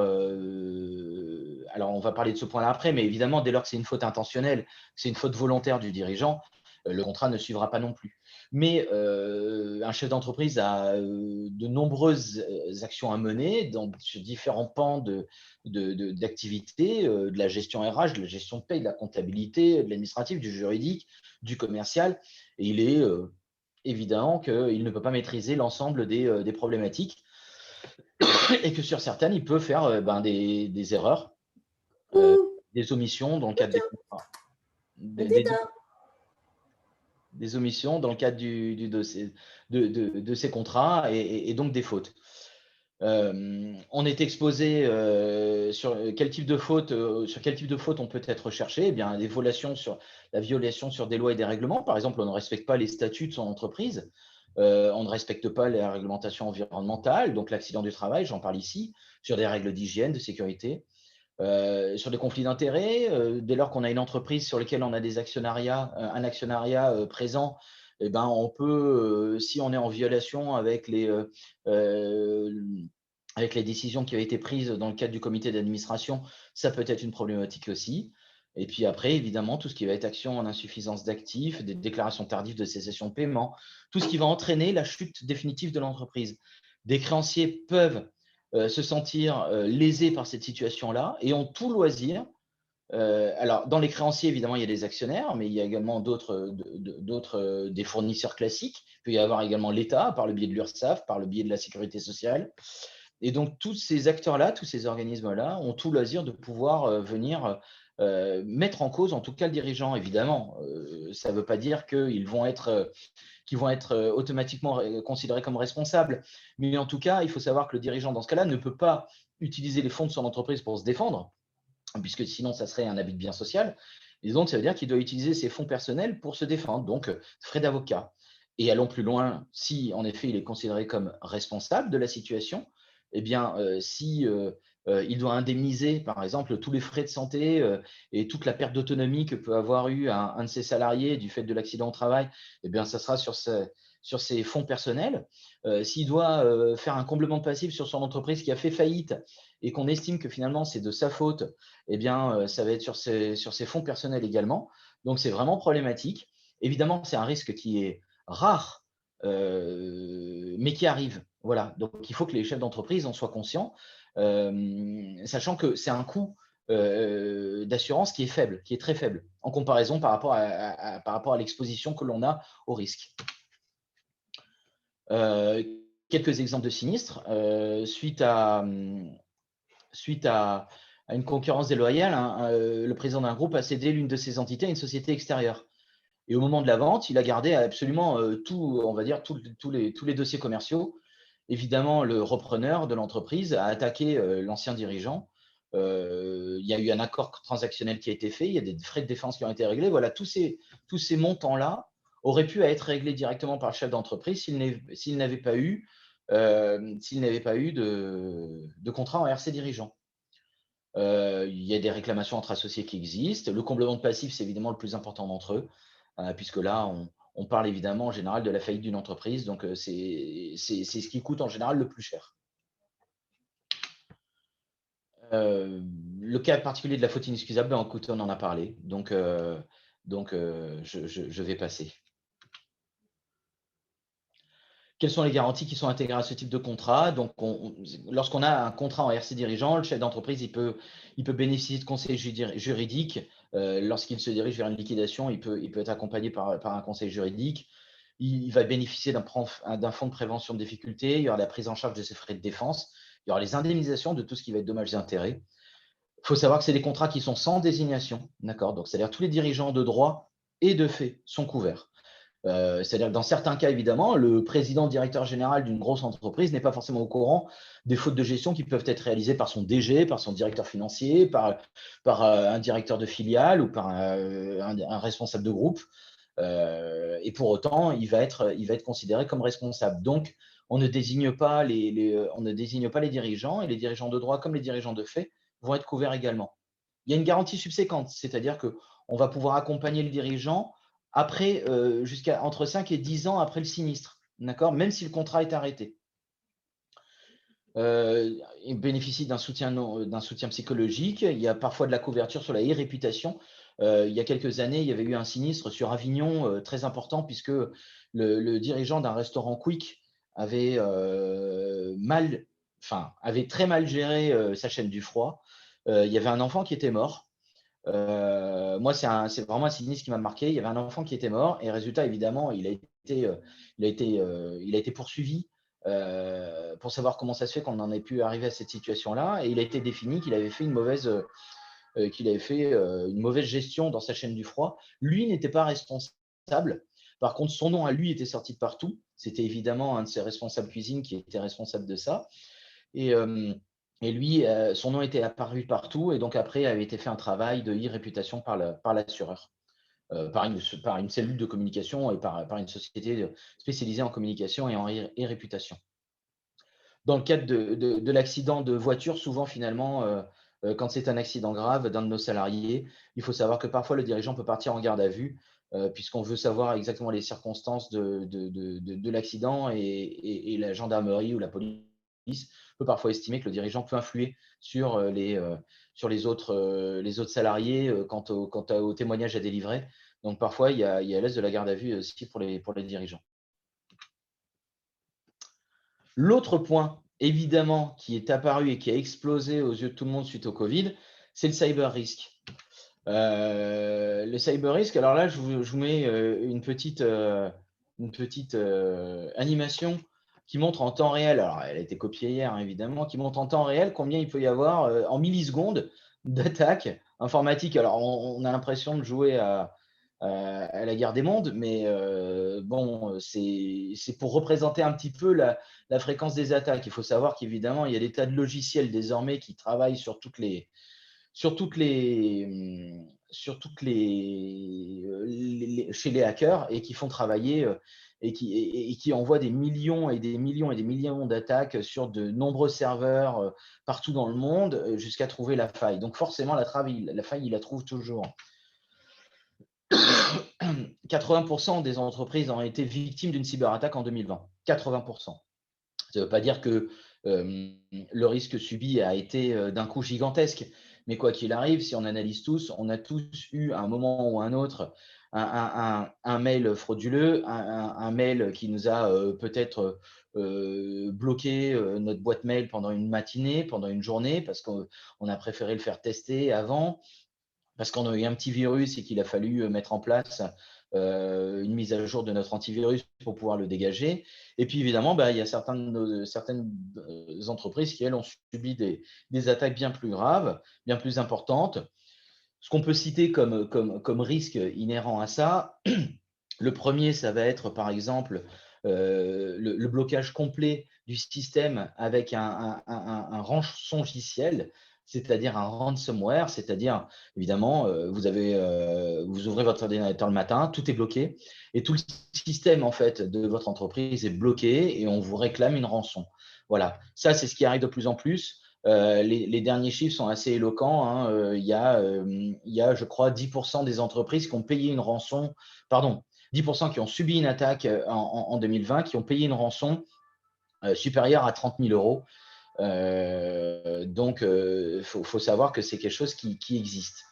alors on va parler de ce point-là après, mais évidemment, dès lors que c'est une faute intentionnelle, que c'est une faute volontaire du dirigeant, le contrat ne suivra pas non plus. Mais un chef d'entreprise a de nombreuses actions à mener sur différents pans d'activité, de la gestion RH, de la gestion de paie, de la comptabilité, de l'administratif, du juridique, du commercial. Et il est évident qu'il ne peut pas maîtriser l'ensemble des problématiques et que sur certaines, il peut faire des erreurs, des omissions dans le cadre des contrats. Des omissions dans le cadre de ces contrats et donc des fautes. On est exposé sur quel type de faute on peut être recherché. Eh bien, la violation sur des lois et des règlements. Par exemple, on ne respecte pas les statuts de son entreprise. On ne respecte pas les réglementations environnementales, donc l'accident du travail, j'en parle ici, sur des règles d'hygiène, de sécurité. Sur des conflits d'intérêts, dès lors qu'on a une entreprise sur laquelle on a un actionnariat présent, eh ben, on peut, si on est en violation avec les décisions qui ont été prises dans le cadre du comité d'administration, ça peut être une problématique aussi. Et puis après, évidemment, tout ce qui va être action en insuffisance d'actifs, des déclarations tardives de cessation de paiement, tout ce qui va entraîner la chute définitive de l'entreprise. Des créanciers peuvent se sentir lésés par cette situation-là et ont tout loisir. Alors, dans les créanciers, évidemment, il y a des actionnaires, mais il y a également des fournisseurs classiques. Il peut y avoir également l'État, par le biais de l'URSSAF, par le biais de la sécurité sociale. Et donc, tous ces acteurs-là, tous ces organismes-là ont tout loisir de pouvoir venir mettre en cause, en tout cas, le dirigeant. Évidemment, ça ne veut pas dire qu'ils vont être automatiquement considérés comme responsables. Mais en tout cas, il faut savoir que le dirigeant, dans ce cas-là, ne peut pas utiliser les fonds de son entreprise pour se défendre, puisque sinon, ça serait un abus de bien social. Et donc, ça veut dire qu'il doit utiliser ses fonds personnels pour se défendre, donc frais d'avocat. Et allons plus loin, si en effet, il est considéré comme responsable de la situation, eh bien, si il doit indemniser, par exemple, tous les frais de santé et toute la perte d'autonomie que peut avoir eu un de ses salariés du fait de l'accident au travail, eh bien, ça sera sur ses fonds personnels. S'il doit faire un comblement de passif sur son entreprise qui a fait faillite et qu'on estime que finalement c'est de sa faute, eh bien, ça va être sur ses fonds personnels également. Donc, c'est vraiment problématique. Évidemment, c'est un risque qui est rare, mais qui arrive. Voilà. Donc, il faut que les chefs d'entreprise en soient conscients, sachant que c'est un coût d'assurance qui est faible, qui est très faible, en comparaison par rapport à l'exposition que l'on a au risque. Quelques exemples de sinistres. Suite à une concurrence déloyale, le président d'un groupe a cédé l'une de ses entités à une société extérieure. Et au moment de la vente, il a gardé absolument tous les dossiers commerciaux. évidemment, le repreneur de l'entreprise a attaqué l'ancien dirigeant. Il y a eu un accord transactionnel qui a été fait, il y a des frais de défense qui ont été réglés. Voilà, tous ces montants-là auraient pu être réglés directement par le chef d'entreprise s'il n'avait pas eu, de contrat en RC dirigeant. Il y a des réclamations entre associés qui existent. Le comblement de passif, c'est évidemment le plus important d'entre eux, puisque là, on parle évidemment en général de la faillite d'une entreprise. Donc, c'est ce qui coûte en général le plus cher. Le cas particulier de la faute inexcusable, écoutez, on en a parlé. Donc, je vais passer. Quelles sont les garanties qui sont intégrées à ce type de contrat? Donc, lorsqu'on a un contrat en RC dirigeant, le chef d'entreprise, il peut bénéficier de conseils juridiques. Lorsqu'il se dirige vers une liquidation, il peut être accompagné par un conseil juridique. Il va bénéficier d'un fonds de prévention de difficultés. Il y aura la prise en charge de ses frais de défense. Il y aura les indemnisations de tout ce qui va être dommages et intérêts. Il faut savoir que c'est des contrats qui sont sans désignation. D'accord? Donc, c'est-à-dire tous les dirigeants de droit et de fait sont couverts. C'est-à-dire que dans certains cas, évidemment, le président directeur général d'une grosse entreprise n'est pas forcément au courant des fautes de gestion qui peuvent être réalisées par son DG, par son directeur financier, par un directeur de filiale ou par un responsable de groupe. Et pour autant, il va être considéré comme responsable. Donc, on ne désigne pas les dirigeants, et les dirigeants de droit comme les dirigeants de fait vont être couverts également. Il y a une garantie subséquente, c'est-à-dire qu'on va pouvoir accompagner le dirigeant après, jusqu'à entre 5 et 10 ans après le sinistre, d'accord, même si le contrat est arrêté. Il bénéficie d'un soutien psychologique. Il y a parfois de la couverture sur la e-réputation. Il y a quelques années, il y avait eu un sinistre sur Avignon très important, puisque le dirigeant d'un restaurant Quick avait très mal géré sa chaîne du froid. Il y avait un enfant qui était mort. Moi, c'est vraiment un sinistre qui m'a marqué. Il y avait un enfant qui était mort et résultat, évidemment, il a été poursuivi pour savoir comment ça se fait qu'on en ait pu arriver à cette situation-là. Et il a été défini qu'il avait fait une mauvaise gestion dans sa chaîne du froid. Lui n'était pas responsable. Par contre, son nom à lui était sorti de partout. C'était évidemment un de ses responsables cuisine qui était responsable de ça. Et lui, son nom était apparu partout, et donc après avait été fait un travail de e-réputation par l'assureur, par une cellule de communication et par une société spécialisée en communication et en e-réputation. Dans le cadre de l'accident de voiture, souvent finalement, quand c'est un accident grave d'un de nos salariés, il faut savoir que parfois le dirigeant peut partir en garde à vue, puisqu'on veut savoir exactement les circonstances de l'accident, et la gendarmerie ou la police peut parfois estimer que le dirigeant peut influer sur les autres salariés quant au témoignage à délivrer. Donc parfois, il y a l'aise de la garde à vue aussi pour les dirigeants. L'autre point, évidemment, qui est apparu et qui a explosé aux yeux de tout le monde suite au Covid, c'est le cyber risk. Le cyber risk, alors là, je vous mets une petite animation qui montre en temps réel, alors elle a été copiée hier, hein, évidemment, qui montre en temps réel combien il peut y avoir en millisecondes d'attaques informatiques. Alors, on a l'impression de jouer à la guerre des mondes, mais bon, c'est pour représenter un petit peu la fréquence des attaques. Il faut savoir qu'évidemment, il y a des tas de logiciels désormais qui travaillent chez les hackers, et qui font travailler et qui envoient des millions et des millions et des millions d'attaques sur de nombreux serveurs partout dans le monde jusqu'à trouver la faille. Donc forcément, la faille, il la trouve toujours. 80% des entreprises ont été victimes d'une cyberattaque en 2020. 80%. Ça ne veut pas dire que le risque subi a été d'un coup gigantesque. Mais quoi qu'il arrive, si on analyse tous, on a tous eu à un moment ou à un autre un mail frauduleux, un mail qui nous a peut-être bloqué notre boîte mail pendant une matinée, pendant une journée, parce qu'on a préféré le faire tester avant, parce qu'on a eu un petit virus et qu'il a fallu mettre en place une mise à jour de notre antivirus pour pouvoir le dégager. Et puis évidemment, il y a certaines entreprises qui, elles, ont subi des attaques bien plus graves, bien plus importantes. Ce qu'on peut citer comme risque inhérent à ça, le premier, ça va être par exemple le blocage complet du système avec un rançongiciel, c'est-à-dire un ransomware, c'est-à-dire, évidemment, vous ouvrez votre ordinateur le matin, tout est bloqué et tout le système en fait, de votre entreprise est bloqué et on vous réclame une rançon. Voilà, ça, c'est ce qui arrive de plus en plus. Les derniers chiffres sont assez éloquents, hein. Il y a, je crois, 10% des entreprises qui ont payé une rançon, pardon, 10% qui ont subi une attaque en 2020, qui ont payé une rançon supérieure à 30 000 euros. Donc, faut savoir que c'est quelque chose qui existe.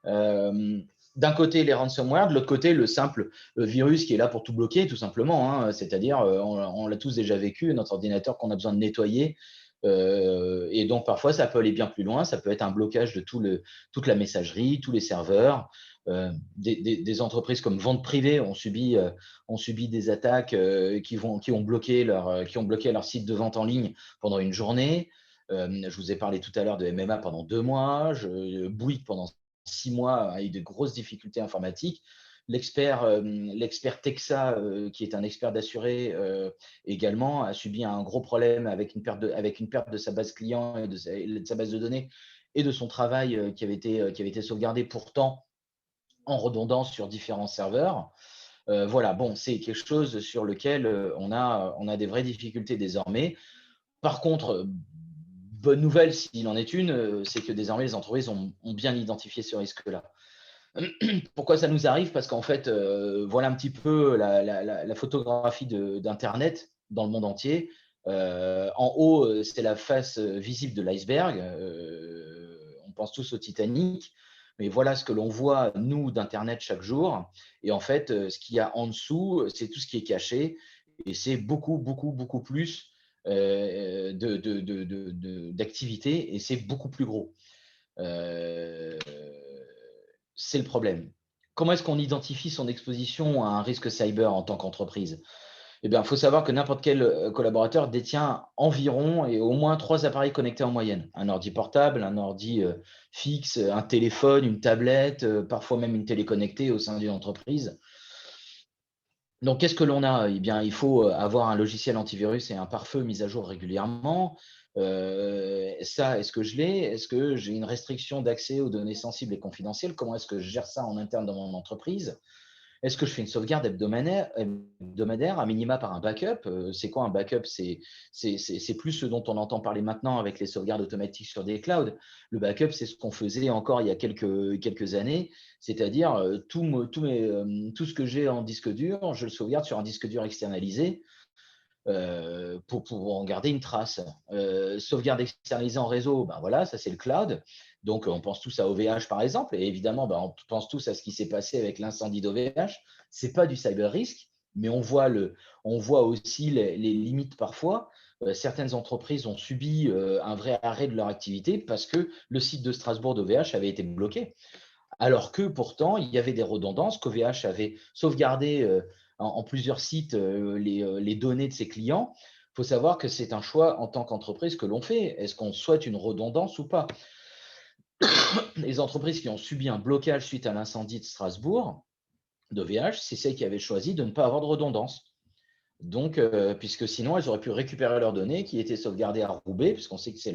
D'un côté, les ransomware, de l'autre côté, le simple virus qui est là pour tout bloquer, tout simplement, hein. C'est-à-dire, on l'a tous déjà vécu, notre ordinateur qu'on a besoin de nettoyer. Et donc, parfois, ça peut aller bien plus loin. Ça peut être un blocage de toute la messagerie, tous les serveurs. Des entreprises comme Vente Privée ont subi des attaques qui ont bloqué leur site de vente en ligne pendant une journée. Je vous ai parlé tout à l'heure de MMA pendant 2 mois, Bouygues pendant 6 mois a eu de grosses difficultés informatiques. L'expert Texa, qui est un expert d'assuré également, a subi un gros problème avec une perte de sa base client et de sa base de données et de son travail qui avait été sauvegardé pourtant en redondance sur différents serveurs. Voilà, bon, c'est quelque chose sur lequel on a des vraies difficultés désormais. Par contre, bonne nouvelle, s'il en est une, c'est que désormais les entreprises ont bien identifié ce risque-là. Pourquoi ça nous arrive? Parce qu'en fait, voilà un petit peu la photographie d'Internet dans le monde entier. En haut, c'est la face visible de l'iceberg. On pense tous au Titanic. Mais voilà ce que l'on voit, nous, d'Internet chaque jour. Et en fait, ce qu'il y a en dessous, c'est tout ce qui est caché. Et c'est beaucoup, beaucoup, beaucoup plus d'activités. Et c'est beaucoup plus gros. C'est le problème. Comment est-ce qu'on identifie son exposition à un risque cyber en tant qu'entreprise? Eh bien, il faut savoir que n'importe quel collaborateur détient environ et au moins 3 appareils connectés en moyenne. Un ordi portable, un ordi fixe, un téléphone, une tablette, parfois même une télé connectée au sein d'une entreprise. Donc, qu'est-ce que l'on a? Eh bien, il faut avoir un logiciel antivirus et un pare-feu mis à jour régulièrement. Ça, est-ce que je l'ai? Est-ce que j'ai une restriction d'accès aux données sensibles et confidentielles? Comment est-ce que je gère ça en interne dans mon entreprise? Est-ce que je fais une sauvegarde hebdomadaire à minima par un backup? C'est quoi un backup? C'est plus ce dont on entend parler maintenant avec les sauvegardes automatiques sur des clouds. Le backup, c'est ce qu'on faisait encore il y a quelques années, c'est-à-dire tout ce que j'ai en disque dur, je le sauvegarde sur un disque dur externalisé pour en garder une trace. Sauvegarde externalisée en réseau, ben voilà, ça c'est le cloud. Donc on pense tous à OVH par exemple, et évidemment ben, on pense tous à ce qui s'est passé avec l'incendie d'OVH. C'est pas du cyber risk, mais on voit aussi les limites parfois. Certaines entreprises ont subi un vrai arrêt de leur activité parce que le site de Strasbourg d'OVH avait été bloqué. Alors que pourtant, il y avait des redondances, qu'OVH avait sauvegardé en plusieurs sites les données de ses clients. Il faut savoir que c'est un choix en tant qu'entreprise que l'on fait. Est-ce qu'on souhaite une redondance ou pas? Les entreprises qui ont subi un blocage suite à l'incendie de Strasbourg, d'OVH, c'est celles qui avaient choisi de ne pas avoir de redondance. Donc, puisque sinon, elles auraient pu récupérer leurs données qui étaient sauvegardées à Roubaix, puisqu'on sait que c'est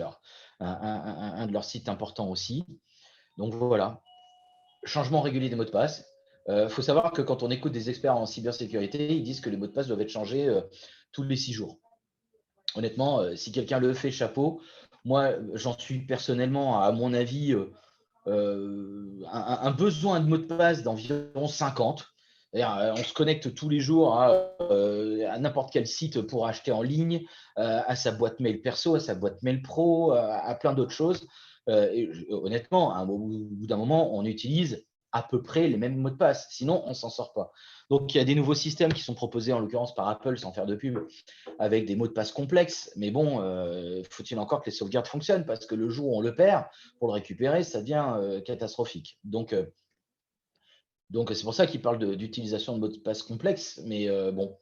un de leurs sites importants aussi. Donc voilà. Changement régulier des mots de passe. Il faut savoir que quand on écoute des experts en cybersécurité, ils disent que les mots de passe doivent être changés tous les 6 jours. Honnêtement, si quelqu'un le fait, chapeau. Moi, j'en suis personnellement, à mon avis, un besoin de mot de passe d'environ 50. On se connecte tous les jours à n'importe quel site pour acheter en ligne, à sa boîte mail perso, à sa boîte mail pro, à plein d'autres choses. Honnêtement, au bout d'un moment, on utilise à peu près les mêmes mots de passe. Sinon, on ne s'en sort pas. Donc, il y a des nouveaux systèmes qui sont proposés, en l'occurrence par Apple, sans faire de pub, avec des mots de passe complexes. Mais bon, faut-il encore que les sauvegardes fonctionnent? Parce que le jour où on le perd, pour le récupérer, ça devient catastrophique. Donc, c'est pour ça qu'ils parlent d'utilisation de mots de passe complexes. Mais bon,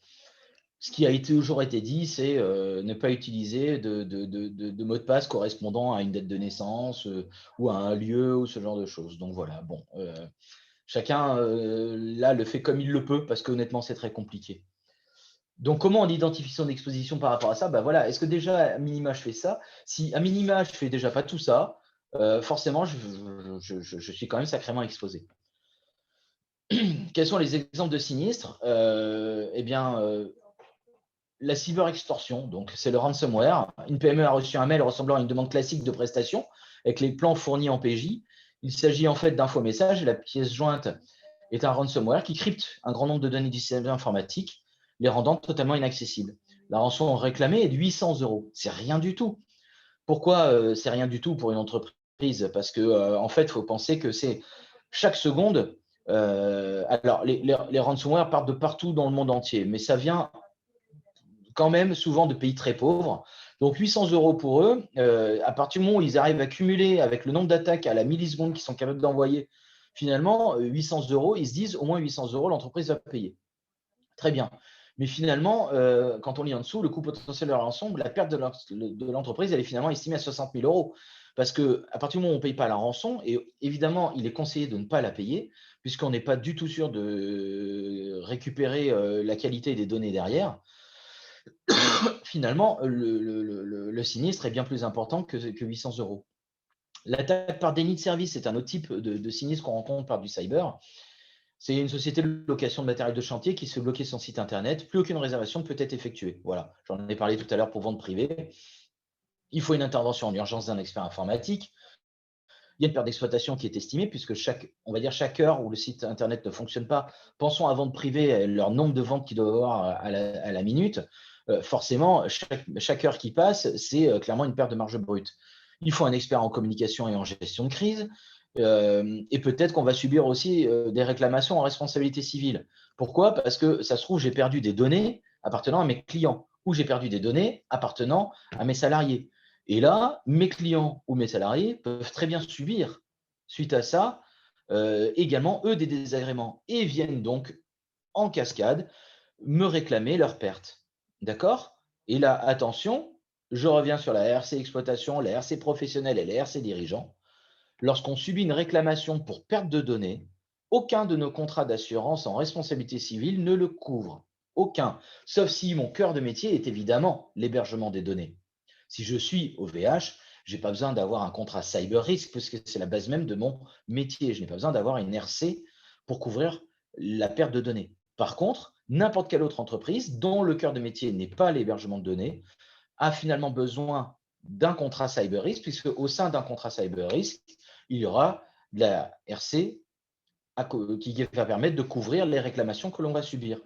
ce qui a toujours été dit, c'est ne pas utiliser de mot de passe correspondant à une date de naissance ou à un lieu ou ce genre de choses. Donc voilà, bon, chacun là le fait comme il le peut parce qu'honnêtement, c'est très compliqué. Donc, comment on identifie son exposition par rapport à ça? Voilà, est-ce que déjà, à minima, je fais ça? Si à minima, je ne fais déjà pas tout ça, forcément, je suis quand même sacrément exposé. Quels sont les exemples de sinistres? La cyber-extorsion, donc c'est le ransomware. Une PME a reçu un mail ressemblant à une demande classique de prestation avec les plans fournis en PJ. Il s'agit en fait d'un faux message et la pièce jointe est un ransomware qui crypte un grand nombre de données du système informatique, les rendant totalement inaccessibles. La rançon réclamée est de 800 €. C'est rien du tout. Pourquoi c'est rien du tout pour une entreprise? Parce que en fait, il faut penser que c'est chaque seconde. Alors, les ransomware partent de partout dans le monde entier, mais ça vient quand même souvent de pays très pauvres. Donc 800 € pour eux, à partir du moment où ils arrivent à cumuler avec le nombre d'attaques à la milliseconde qu'ils sont capables d'envoyer, finalement, 800 €, ils se disent au moins 800 €, l'entreprise va payer. Très bien. Mais finalement, quand on lit en dessous, le coût potentiel de la rançon, la perte de l'entreprise, elle est finalement estimée à 60 000 €. Parce qu'à partir du moment où on ne paye pas la rançon, et évidemment, il est conseillé de ne pas la payer, puisqu'on n'est pas du tout sûr de récupérer la qualité des données derrière. Finalement, le sinistre est bien plus important que 800 €. L'attaque par déni de service est un autre type de sinistre qu'on rencontre par du cyber. C'est une société de location de matériel de chantier qui se fait bloquer son site internet. Plus aucune réservation ne peut être effectuée. Voilà, j'en ai parlé tout à l'heure pour vente privée. Il faut une intervention en urgence d'un expert informatique. Il y a une perte d'exploitation qui est estimée puisque chaque heure où le site internet ne fonctionne pas, pensons à vente privée, leur nombre de ventes qu'ils doivent avoir à la minute. Forcément, chaque heure qui passe, c'est clairement une perte de marge brute. Il faut un expert en communication et en gestion de crise. Et peut-être qu'on va subir aussi des réclamations en responsabilité civile. Pourquoi? Parce que ça se trouve, j'ai perdu des données appartenant à mes clients ou j'ai perdu des données appartenant à mes salariés. Et là, mes clients ou mes salariés peuvent très bien subir, suite à ça, également, eux, des désagréments et viennent donc en cascade me réclamer leur perte. D'accord? Et là, attention, je reviens sur la RC exploitation, la RC professionnelle et la RC dirigeant. Lorsqu'on subit une réclamation pour perte de données, aucun de nos contrats d'assurance en responsabilité civile ne le couvre. Aucun. Sauf si mon cœur de métier est évidemment l'hébergement des données. Si je suis OVH, je n'ai pas besoin d'avoir un contrat cyber risk puisque c'est la base même de mon métier. Je n'ai pas besoin d'avoir une RC pour couvrir la perte de données. Par contre, n'importe quelle autre entreprise dont le cœur de métier n'est pas l'hébergement de données a finalement besoin d'un contrat cyber risk puisque au sein d'un contrat cyber risk, il y aura de la RC qui va permettre de couvrir les réclamations que l'on va subir.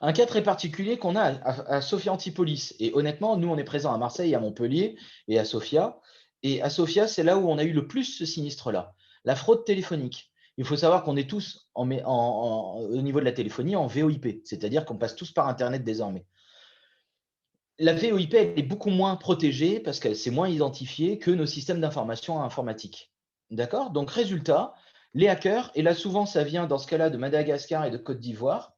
Un cas très particulier qu'on a à Sophia Antipolis. Et honnêtement, nous, on est présents à Marseille, à Montpellier et à Sophia. Et à Sophia, c'est là où on a eu le plus ce sinistre-là, la fraude téléphonique. Il faut savoir qu'on est tous, au niveau de la téléphonie, en VoIP, c'est-à-dire qu'on passe tous par Internet désormais. La VoIP, elle est beaucoup moins protégée parce qu'elle s'est moins identifiée que nos systèmes d'information informatique. D'accord? Donc, résultat, les hackers, et là souvent ça vient dans ce cas-là de Madagascar et de Côte d'Ivoire,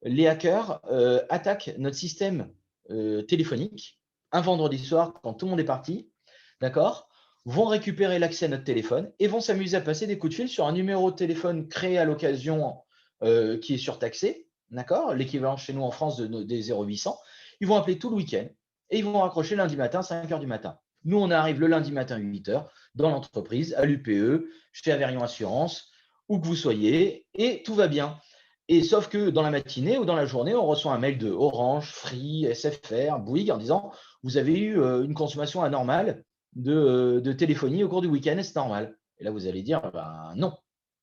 les hackers attaquent notre système téléphonique un vendredi soir quand tout le monde est parti, d'accord? Vont récupérer l'accès à notre téléphone et vont s'amuser à passer des coups de fil sur un numéro de téléphone créé à l'occasion qui est surtaxé, d'accord? L'équivalent chez nous en France des 0800. Ils vont appeler tout le week-end et ils vont raccrocher lundi matin, 5 h du matin. Nous, on arrive le lundi matin, 8 h, dans l'entreprise, à l'UPE, chez Averion Assurance, où que vous soyez, et tout va bien. Et sauf que dans la matinée ou dans la journée, on reçoit un mail de Orange, Free, SFR, Bouygues en disant « Vous avez eu une consommation anormale de téléphonie au cours du week-end et c'est normal. » Et là, vous allez dire « Non,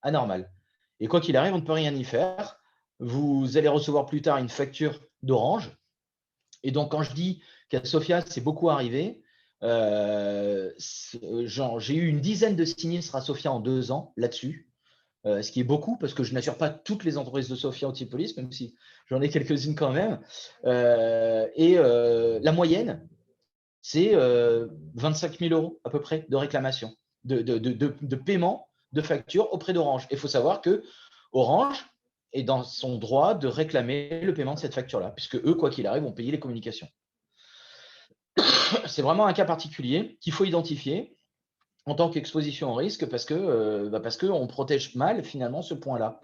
anormal. » Et quoi qu'il arrive, on ne peut rien y faire. Vous allez recevoir plus tard une facture d'Orange. Et donc, quand je dis qu'à Sophia, c'est beaucoup arrivé, j'ai eu une dizaine de sinistres à Sophia en 2 ans là-dessus. Ce qui est beaucoup parce que je n'assure pas toutes les entreprises de Sophia Antipolis, même si j'en ai quelques-unes quand même. La moyenne, c'est 25 000 € à peu près de réclamation, de paiement de facture auprès d'Orange. Il faut savoir que Orange est dans son droit de réclamer le paiement de cette facture-là, puisque eux, quoi qu'il arrive, vont payer les communications. C'est vraiment un cas particulier qu'il faut identifier en tant qu'exposition au risque parce qu'on protège mal finalement ce point-là.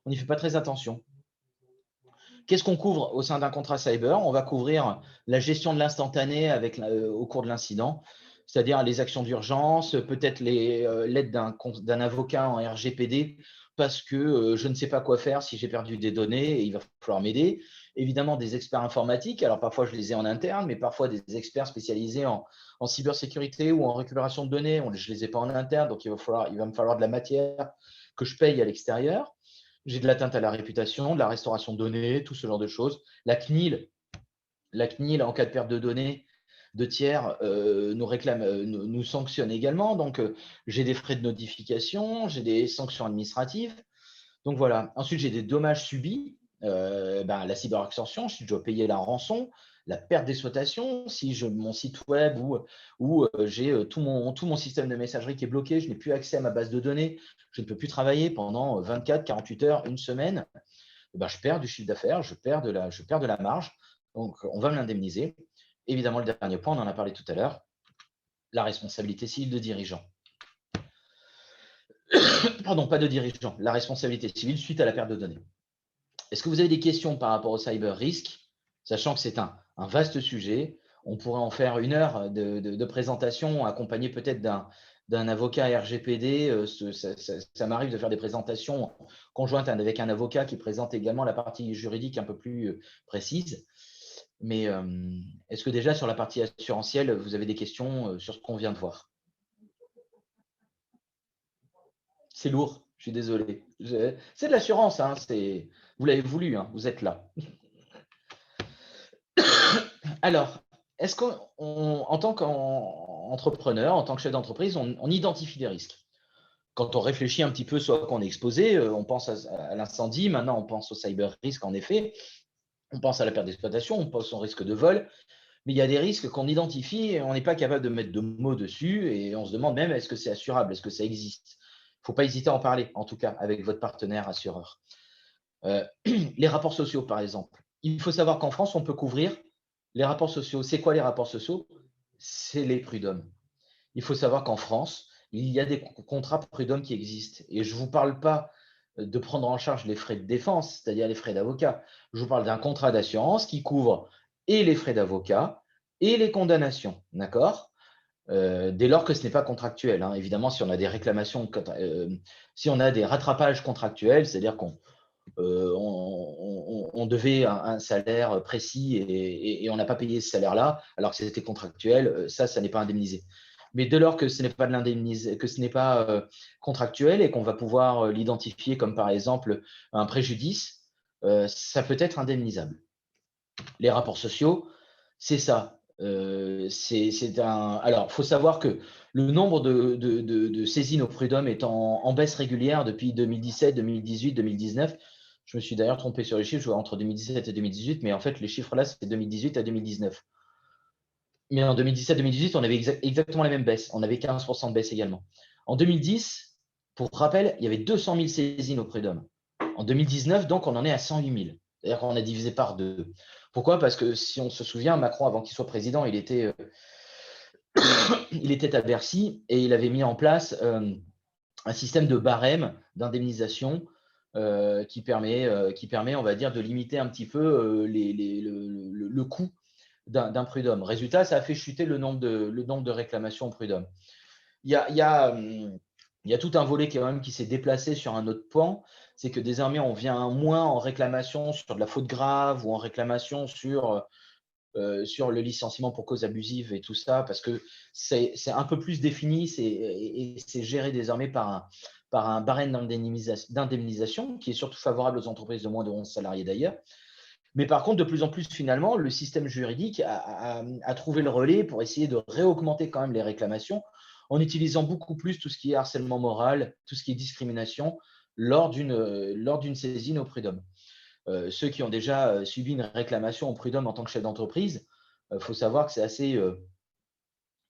On n'y fait pas très attention. Qu'est-ce qu'on couvre au sein d'un contrat cyber? On va couvrir la gestion de l'instantané au cours de l'incident, c'est-à-dire les actions d'urgence, peut-être l'aide d'un avocat en RGPD parce que je ne sais pas quoi faire si j'ai perdu des données et il va falloir m'aider. Évidemment, des experts informatiques. Alors, parfois, je les ai en interne, mais parfois des experts spécialisés en cybersécurité ou en récupération de données. Je ne les ai pas en interne, donc il va me falloir de la matière que je paye à l'extérieur. J'ai de l'atteinte à la réputation, de la restauration de données, tout ce genre de choses. La CNIL en cas de perte de données de tiers, nous sanctionne également. Donc, j'ai des frais de notification, j'ai des sanctions administratives. Donc, voilà. Ensuite, j'ai des dommages subis. La cyberextorsion, si je dois payer la rançon, la perte d'exploitation, si mon site web ou j'ai tout mon système de messagerie qui est bloqué, je n'ai plus accès à ma base de données, je ne peux plus travailler pendant 24, 48 heures, une semaine, je perds du chiffre d'affaires, je perds de la marge. Donc, on va me l'indemniser. Évidemment, le dernier point, on en a parlé tout à l'heure, la responsabilité civile de dirigeant. Pardon, pas de dirigeant, la responsabilité civile suite à la perte de données. Est-ce que vous avez des questions par rapport au cyber risque, sachant que c'est un vaste sujet? On pourrait en faire 1 heure de présentation, accompagné peut-être d'un avocat RGPD. Ça m'arrive de faire des présentations conjointes avec un avocat qui présente également la partie juridique un peu plus précise. Mais est-ce que déjà sur la partie assurantielle, vous avez des questions sur ce qu'on vient de voir? C'est lourd, je suis désolé. C'est de l'assurance, hein, vous l'avez voulu, hein, vous êtes là. Alors, est-ce qu'en tant qu'entrepreneur, en tant que chef d'entreprise, on identifie des risques? Quand on réfléchit un petit peu, soit qu'on est exposé, on pense à l'incendie, maintenant on pense au cyber risque en effet, on pense à la perte d'exploitation, on pense au risque de vol, mais il y a des risques qu'on identifie et on n'est pas capable de mettre de mots dessus et on se demande même est-ce que c'est assurable, est-ce que ça existe? Il ne faut pas hésiter à en parler, en tout cas avec votre partenaire assureur. Les rapports sociaux, par exemple. Il faut savoir qu'en France, on peut couvrir les rapports sociaux. C'est quoi les rapports sociaux? C'est les prud'hommes. Il faut savoir qu'en France, il y a des contrats prud'hommes qui existent. Et je ne vous parle pas de prendre en charge les frais de défense, c'est-à-dire les frais d'avocat. Je vous parle d'un contrat d'assurance qui couvre et les frais d'avocat et les condamnations. D'accord? Dès lors que ce n'est pas contractuel. Hein. Évidemment, si on a des réclamations, si on a des rattrapages contractuels, c'est-à-dire qu'on devait un salaire précis et on n'a pas payé ce salaire-là, alors que c'était contractuel, ça n'est pas indemnisé. Mais dès lors que ce n'est pas contractuel et qu'on va pouvoir l'identifier comme par exemple un préjudice, ça peut être indemnisable. Les rapports sociaux, c'est ça. Alors, il faut savoir que le nombre de saisines au prud'homme est en baisse régulière depuis 2017, 2018, 2019. Je me suis d'ailleurs trompé sur les chiffres, je vois entre 2017 et 2018, mais en fait, les chiffres là, c'est 2018 à 2019. Mais en 2017-2018, on avait exactement la même baisse. On avait 15% de baisse également. En 2010, pour rappel, il y avait 200 000 saisines au prud'homme. En 2019, donc, on en est à 108 000. C'est-à-dire qu'on a divisé par 2. Pourquoi? Parce que si on se souvient, Macron, avant qu'il soit président, il était à Bercy et il avait mis en place un système de barème d'indemnisation qui permet, on va dire, de limiter un petit peu le coût d'un prud'homme. Résultat, ça a fait chuter le nombre de réclamations au prud'homme. Il y a tout un volet qui s'est déplacé sur un autre point, c'est que désormais, on vient moins en réclamation sur de la faute grave ou en réclamation sur le licenciement pour cause abusive et tout ça, parce que c'est un peu plus défini et c'est géré désormais par un barème d'indemnisation qui est surtout favorable aux entreprises de moins de 11 salariés d'ailleurs. Mais par contre, de plus en plus, finalement, le système juridique a trouvé le relais pour essayer de réaugmenter quand même les réclamations en utilisant beaucoup plus tout ce qui est harcèlement moral, tout ce qui est discrimination lors d'une saisine au prud'homme. Ceux qui ont déjà subi une réclamation au prud'homme en tant que chef d'entreprise, il faut savoir que c'est assez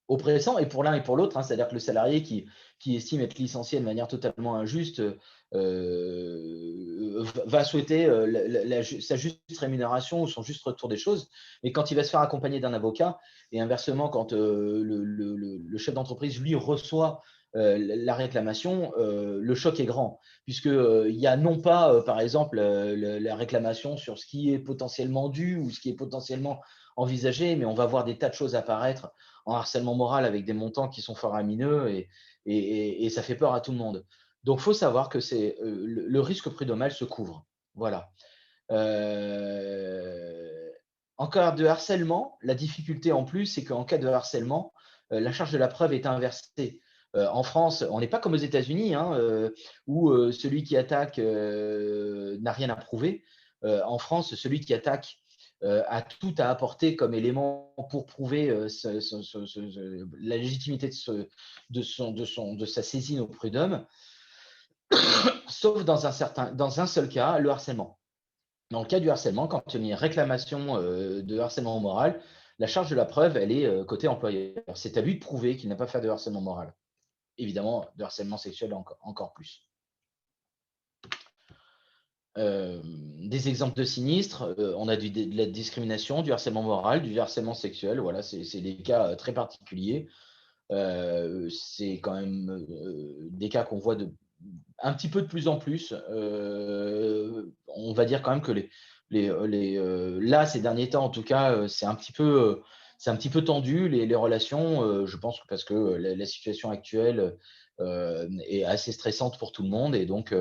oppressant, et pour l'un et pour l'autre, hein, c'est-à-dire que le salarié qui estime être licencié de manière totalement injuste va souhaiter sa juste rémunération ou son juste retour des choses. Mais quand il va se faire accompagner d'un avocat, et inversement, quand le chef d'entreprise, lui, reçoit la réclamation, le choc est grand, puisqu'il y a non pas, par exemple, la réclamation sur ce qui est potentiellement dû ou ce qui est potentiellement envisagé, mais on va voir des tas de choses apparaître en harcèlement moral avec des montants qui sont faramineux et ça fait peur à tout le monde. Donc, il faut savoir que le risque prud'homal se couvre. Voilà. En cas de harcèlement, la difficulté en plus, c'est qu'en cas de harcèlement, la charge de la preuve est inversée. En France, on n'est pas comme aux États-Unis, hein, où celui qui attaque n'a rien à prouver. En France, celui qui attaque a tout à apporter comme élément pour prouver la légitimité de sa saisine au prud'homme, sauf dans un seul cas, le harcèlement. Dans le cas du harcèlement, quand il y a une réclamation de harcèlement moral, la charge de la preuve, elle est côté employeur. C'est à lui de prouver qu'il n'a pas fait de harcèlement moral. Évidemment, de harcèlement sexuel encore plus. Des exemples de sinistres, on a de la discrimination, du harcèlement moral, du harcèlement sexuel. Voilà, c'est des cas très particuliers. C'est quand même des cas qu'on voit un petit peu de plus en plus. On va dire quand même que là, ces derniers temps, en tout cas, c'est un petit peu tendu, les relations, je pense, parce que la situation actuelle est assez stressante pour tout le monde. Et donc,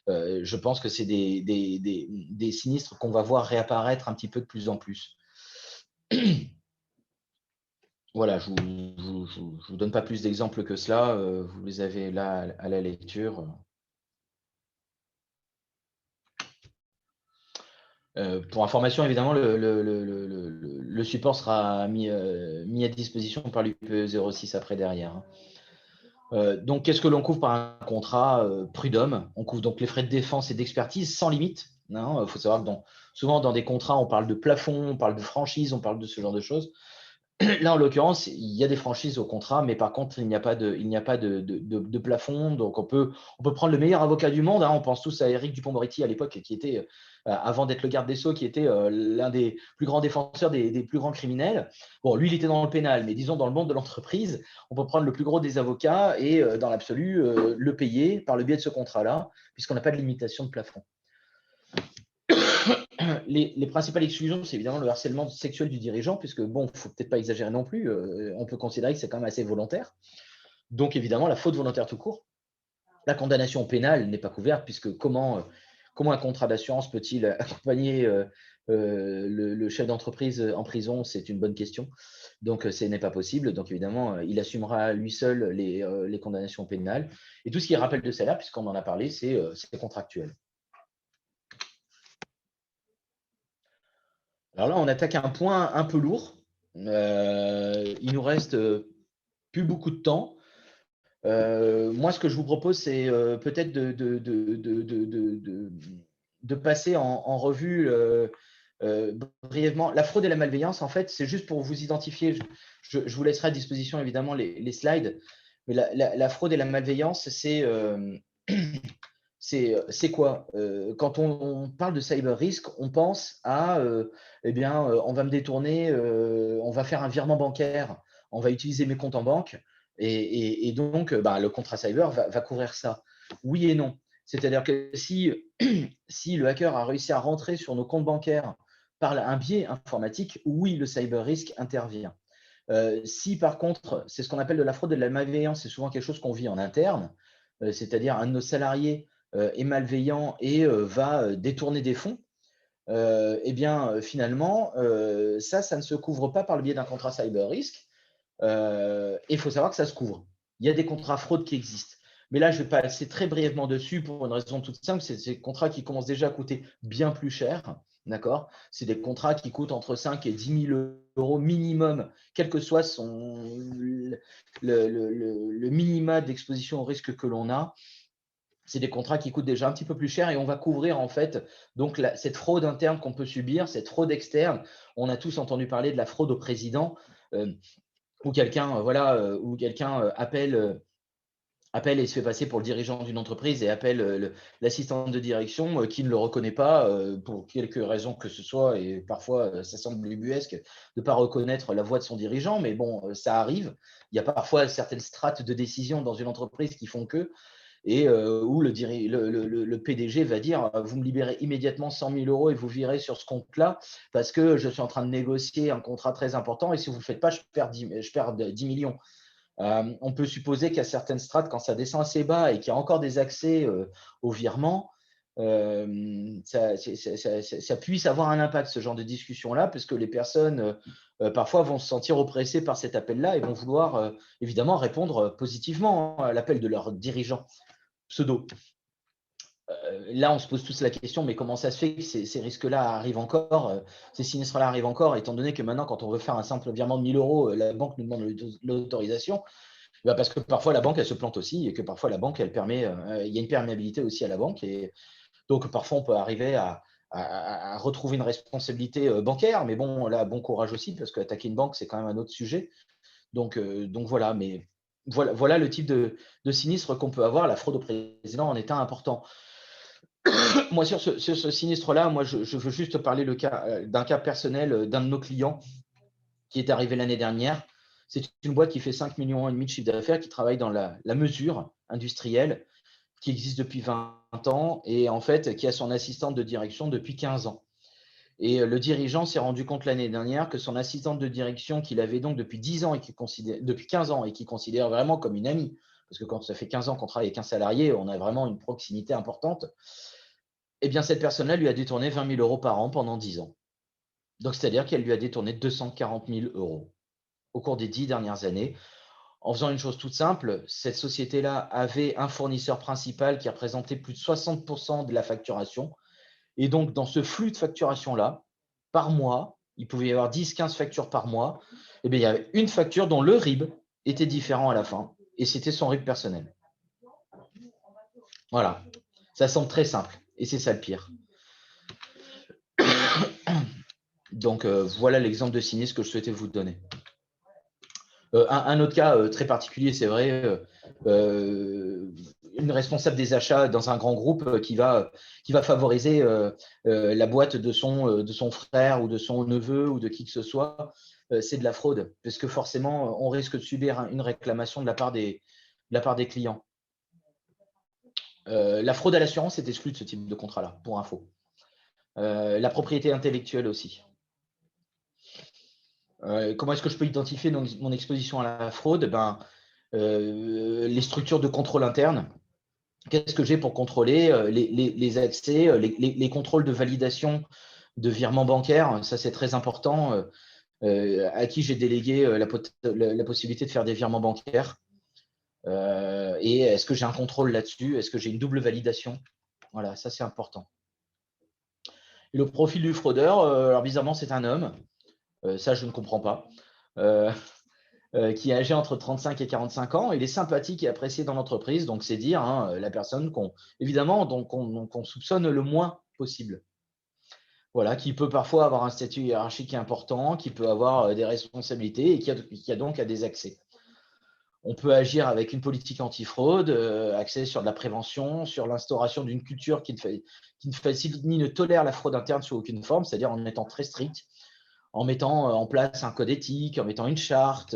je pense que c'est des sinistres qu'on va voir réapparaître un petit peu de plus en plus. Voilà, je ne vous donne pas plus d'exemples que cela. Vous les avez là à la lecture. Pour information, évidemment, le support sera mis à disposition par l'UPE06 après derrière. Donc, qu'est-ce que l'on couvre par un contrat prud'homme? On couvre donc les frais de défense et d'expertise sans limite. Il faut savoir que souvent, dans des contrats, on parle de plafond, on parle de franchise, on parle de ce genre de choses. Là, en l'occurrence, il y a des franchises au contrat, mais par contre, il n'y a pas de plafond. Donc, on peut prendre le meilleur avocat du monde. On pense tous à Éric Dupond-Moretti à l'époque, qui était, avant d'être le garde des Sceaux, qui était l'un des plus grands défenseurs des plus grands criminels. Bon, lui, il était dans le pénal, mais disons, dans le monde de l'entreprise, on peut prendre le plus gros des avocats et, dans l'absolu, le payer par le biais de ce contrat-là, puisqu'on n'a pas de limitation de plafond. Les principales exclusions, c'est évidemment le harcèlement sexuel du dirigeant, puisque, bon, il ne faut peut-être pas exagérer non plus, on peut considérer que c'est quand même assez volontaire. Donc, évidemment, la faute volontaire tout court. La condamnation pénale n'est pas couverte, puisque comment un contrat d'assurance peut-il accompagner le chef d'entreprise en prison? C'est une bonne question. Donc, ce n'est pas possible. Donc, évidemment, il assumera lui seul les condamnations pénales. Et tout ce qui est rappel de salaire, puisqu'on en a parlé, c'est contractuel. Alors là, on attaque un point un peu lourd. Il nous reste plus beaucoup de temps. Moi, ce que je vous propose, c'est peut-être de passer en revue brièvement. La fraude et la malveillance, en fait, c'est juste pour vous identifier. Je vous laisserai à disposition, évidemment, les slides. Mais la fraude et la malveillance, c'est quoi? Quand on parle de cyber risk, on pense à on va me détourner, on va faire un virement bancaire, on va utiliser mes comptes en banque et donc le contrat cyber va couvrir ça. Oui et non. C'est-à-dire que si le hacker a réussi à rentrer sur nos comptes bancaires par un biais informatique, oui, le cyber risk intervient. Si par contre, c'est ce qu'on appelle de la fraude et de la malveillance, c'est souvent quelque chose qu'on vit en interne, c'est-à-dire un de nos salariés est malveillant et va détourner des fonds, finalement, ça ne se couvre pas par le biais d'un contrat cyber risk. Il faut savoir que ça se couvre. Il y a des contrats fraude qui existent. Mais là, je vais passer très brièvement dessus pour une raison toute simple, c'est des contrats qui commencent déjà à coûter bien plus cher. D'accord? C'est des contrats qui coûtent entre 5 et 10 000 euros minimum, quel que soit le minima d'exposition au risque que l'on a. C'est des contrats qui coûtent déjà un petit peu plus cher et on va couvrir en fait donc cette fraude interne qu'on peut subir, cette fraude externe. On a tous entendu parler de la fraude au président où quelqu'un appelle appelle et se fait passer pour le dirigeant d'une entreprise et appelle l'assistant de direction qui ne le reconnaît pas pour quelque raison que ce soit. Et parfois, ça semble ubuesque de ne pas reconnaître la voix de son dirigeant, mais bon, ça arrive. Il y a parfois certaines strates de décision dans une entreprise qui font que, et où le PDG va dire vous me libérez immédiatement 100 000 euros et vous virez sur ce compte-là parce que je suis en train de négocier un contrat très important et si vous ne le faites pas, je perds 10 millions. On peut supposer qu'il y a certaines strates, quand ça descend assez bas et qu'il y a encore des accès au virement, ça puisse avoir un impact, ce genre de discussion-là, parce que les personnes, parfois, vont se sentir oppressées par cet appel-là et vont vouloir, évidemment, répondre positivement à l'appel de leur dirigeant pseudo. Là, on se pose tous la question, mais comment ça se fait que ces risques-là arrivent encore, ces sinistres-là arrivent encore, étant donné que maintenant, quand on veut faire un simple virement de 1 000 euros, la banque nous demande l'autorisation. Parce que parfois, la banque, elle se plante aussi et que parfois, la banque, elle permet, il y a une perméabilité aussi à la banque. Et donc, parfois, on peut arriver à retrouver une responsabilité bancaire. Mais bon, là, bon courage aussi, parce qu'attaquer une banque, c'est quand même un autre sujet. Donc voilà, mais voilà le type de sinistre qu'on peut avoir. La fraude au président en est un important. Moi, sur ce sinistre-là, moi, je veux juste parler d'un cas personnel d'un de nos clients qui est arrivé l'année dernière. C'est une boîte qui fait 5,5 millions de chiffre d'affaires, qui travaille dans la mesure industrielle, qui existe depuis 20 ans et en fait, qui a son assistante de direction depuis 15 ans. Et le dirigeant s'est rendu compte l'année dernière que son assistante de direction, qu'il avait donc depuis 10 ans et depuis 15 ans et qu'il considère vraiment comme une amie, parce que quand ça fait 15 ans qu'on travaille avec un salarié, on a vraiment une proximité importante, eh bien, cette personne-là lui a détourné 20 000 euros par an pendant 10 ans. Donc, c'est-à-dire qu'elle lui a détourné 240 000 euros au cours des 10 dernières années. En faisant une chose toute simple, cette société-là avait un fournisseur principal qui représentait plus de 60% de la facturation. Et donc, dans ce flux de facturation-là, par mois, il pouvait y avoir 10-15 factures par mois, et bien, il y avait une facture dont le RIB était différent à la fin, et c'était son RIB personnel. Voilà, ça semble très simple, et c'est ça le pire. Donc, voilà l'exemple de sinistre que je souhaitais vous donner. Un autre cas très particulier, c'est vrai, une responsable des achats dans un grand groupe qui va favoriser la boîte de son frère ou de son neveu ou de qui que ce soit, c'est de la fraude, parce que forcément, on risque de subir une réclamation de la part des clients. La fraude à l'assurance est exclue de ce type de contrat-là, pour info. La propriété intellectuelle aussi. Comment est-ce que je peux identifier mon exposition à la fraude? Les structures de contrôle interne. Qu'est-ce que j'ai pour contrôler les accès, les contrôles de validation de virements bancaires? Ça, c'est très important. À qui j'ai délégué la possibilité de faire des virements bancaires? Et est-ce que j'ai un contrôle là-dessus? Est-ce que j'ai une double validation? Voilà, ça, c'est important. Et le profil du fraudeur, alors bizarrement, c'est un homme. Ça, je ne comprends pas. Qui est âgé entre 35 et 45 ans. Il est sympathique et apprécié dans l'entreprise. Donc, c'est dire la personne qu'on soupçonne le moins possible. Voilà, qui peut parfois avoir un statut hiérarchique important, qui peut avoir des responsabilités et qui a donc des accès. On peut agir avec une politique antifraude, axée sur de la prévention, sur l'instauration d'une culture qui ne facilite ni ne tolère la fraude interne sous aucune forme, c'est-à-dire en étant très strict, en mettant en place un code éthique, en mettant une charte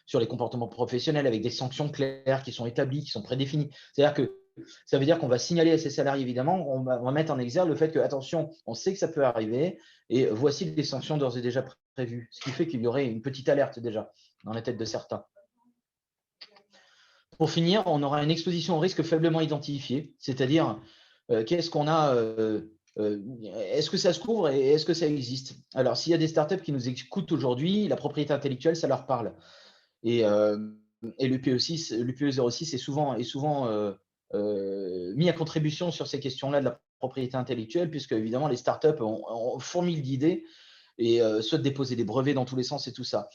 sur les comportements professionnels avec des sanctions claires qui sont établies, qui sont prédéfinies. C'est-à-dire que ça veut dire qu'on va signaler à ses salariés, évidemment, on va mettre en exergue le fait que, attention, on sait que ça peut arriver et voici les sanctions d'ores et déjà prévues. Ce qui fait qu'il y aurait une petite alerte déjà dans la tête de certains. Pour finir, on aura une exposition au risque faiblement identifiée, c'est-à-dire qu'est-ce qu'on a est-ce que ça se couvre et est-ce que ça existe? Alors, s'il y a des startups qui nous écoutent aujourd'hui, la propriété intellectuelle, ça leur parle. Et l'UPE 06 est souvent mis à contribution sur ces questions-là de la propriété intellectuelle, puisque évidemment, les startups ont fourmillé d'idées et souhaitent déposer des brevets dans tous les sens et tout ça.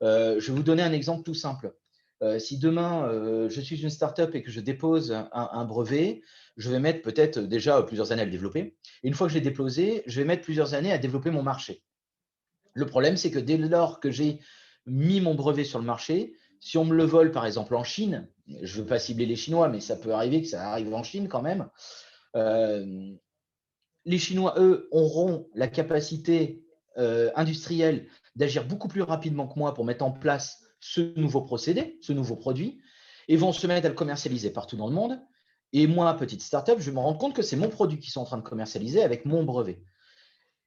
Je vais vous donner un exemple tout simple. Si demain, je suis une startup et que je dépose un brevet, je vais mettre peut-être déjà plusieurs années à le développer. Et une fois que je l'ai déposé, je vais mettre plusieurs années à développer mon marché. Le problème, c'est que dès lors que j'ai mis mon brevet sur le marché, Si on me le vole, par exemple, en Chine, je ne veux pas cibler les Chinois, mais ça peut arriver que ça arrive en Chine quand même. Les Chinois, eux, auront la capacité industrielle d'agir beaucoup plus rapidement que moi pour mettre en place ce nouveau procédé, ce nouveau produit, et vont se mettre à le commercialiser partout dans le monde. Et moi, petite startup, je vais me rendre compte que c'est mon produit qu'ils sont en train de commercialiser avec mon brevet.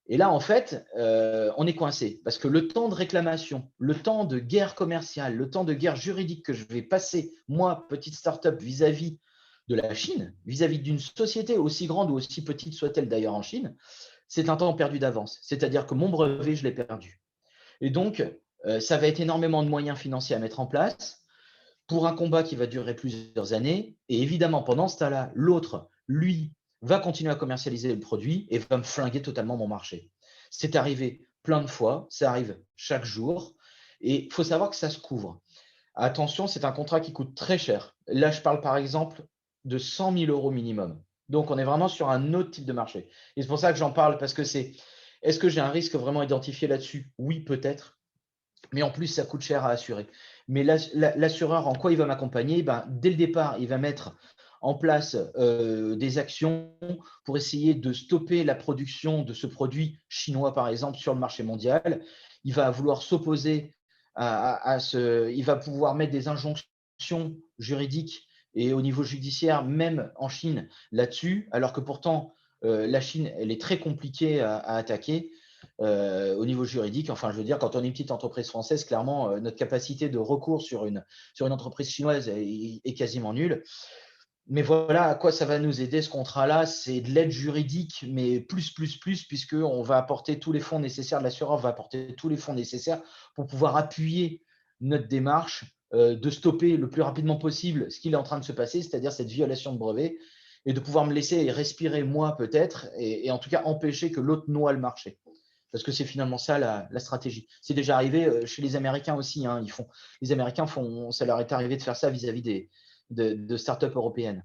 Et là, en fait, on est coincé parce que le temps de réclamation, le temps de guerre commerciale, le temps de guerre juridique que je vais passer, moi, petite startup, vis-à-vis de la Chine, vis-à-vis d'une société aussi grande ou aussi petite soit-elle d'ailleurs en Chine, c'est un temps perdu d'avance. C'est-à-dire que mon brevet, je l'ai perdu. Et donc, ça va être énormément de moyens financiers à mettre en place pour un combat qui va durer plusieurs années. Et évidemment, pendant ce temps-là, l'autre, lui, va continuer à commercialiser le produit et va me flinguer totalement mon marché. C'est arrivé plein de fois, ça arrive chaque jour. Et il faut savoir que ça se couvre. Attention, c'est un contrat qui coûte très cher. Là, je parle par exemple de 100 000 euros minimum. Donc, on est vraiment sur un autre type de marché. Et c'est pour ça que j'en parle, parce que est-ce que j'ai un risque vraiment identifié là-dessus? Oui, peut-être. Mais en plus, ça coûte cher à assurer. Mais l'assureur, en quoi il va m'accompagner? Dès le départ, il va mettre en place des actions pour essayer de stopper la production de ce produit chinois, par exemple, sur le marché mondial. Il va vouloir s'opposer il va pouvoir mettre des injonctions juridiques et au niveau judiciaire, même en Chine, là-dessus, alors que pourtant, la Chine, elle est très compliquée à attaquer. Au niveau juridique. Enfin, je veux dire, quand on est une petite entreprise française, clairement, notre capacité de recours sur une entreprise chinoise est quasiment nulle. Mais voilà à quoi ça va nous aider ce contrat-là, c'est de l'aide juridique, mais plus, puisqu'on va apporter tous les fonds nécessaires, l'assureur va apporter tous les fonds nécessaires pour pouvoir appuyer notre démarche de stopper le plus rapidement possible ce qui est en train de se passer, c'est-à-dire cette violation de brevet, et de pouvoir me laisser respirer moi peut-être, et en tout cas empêcher que l'autre noie le marché. Parce que c'est finalement ça la stratégie. C'est déjà arrivé chez les Américains aussi. Hein, les Américains ça leur est arrivé de faire ça vis-à-vis de startups européennes.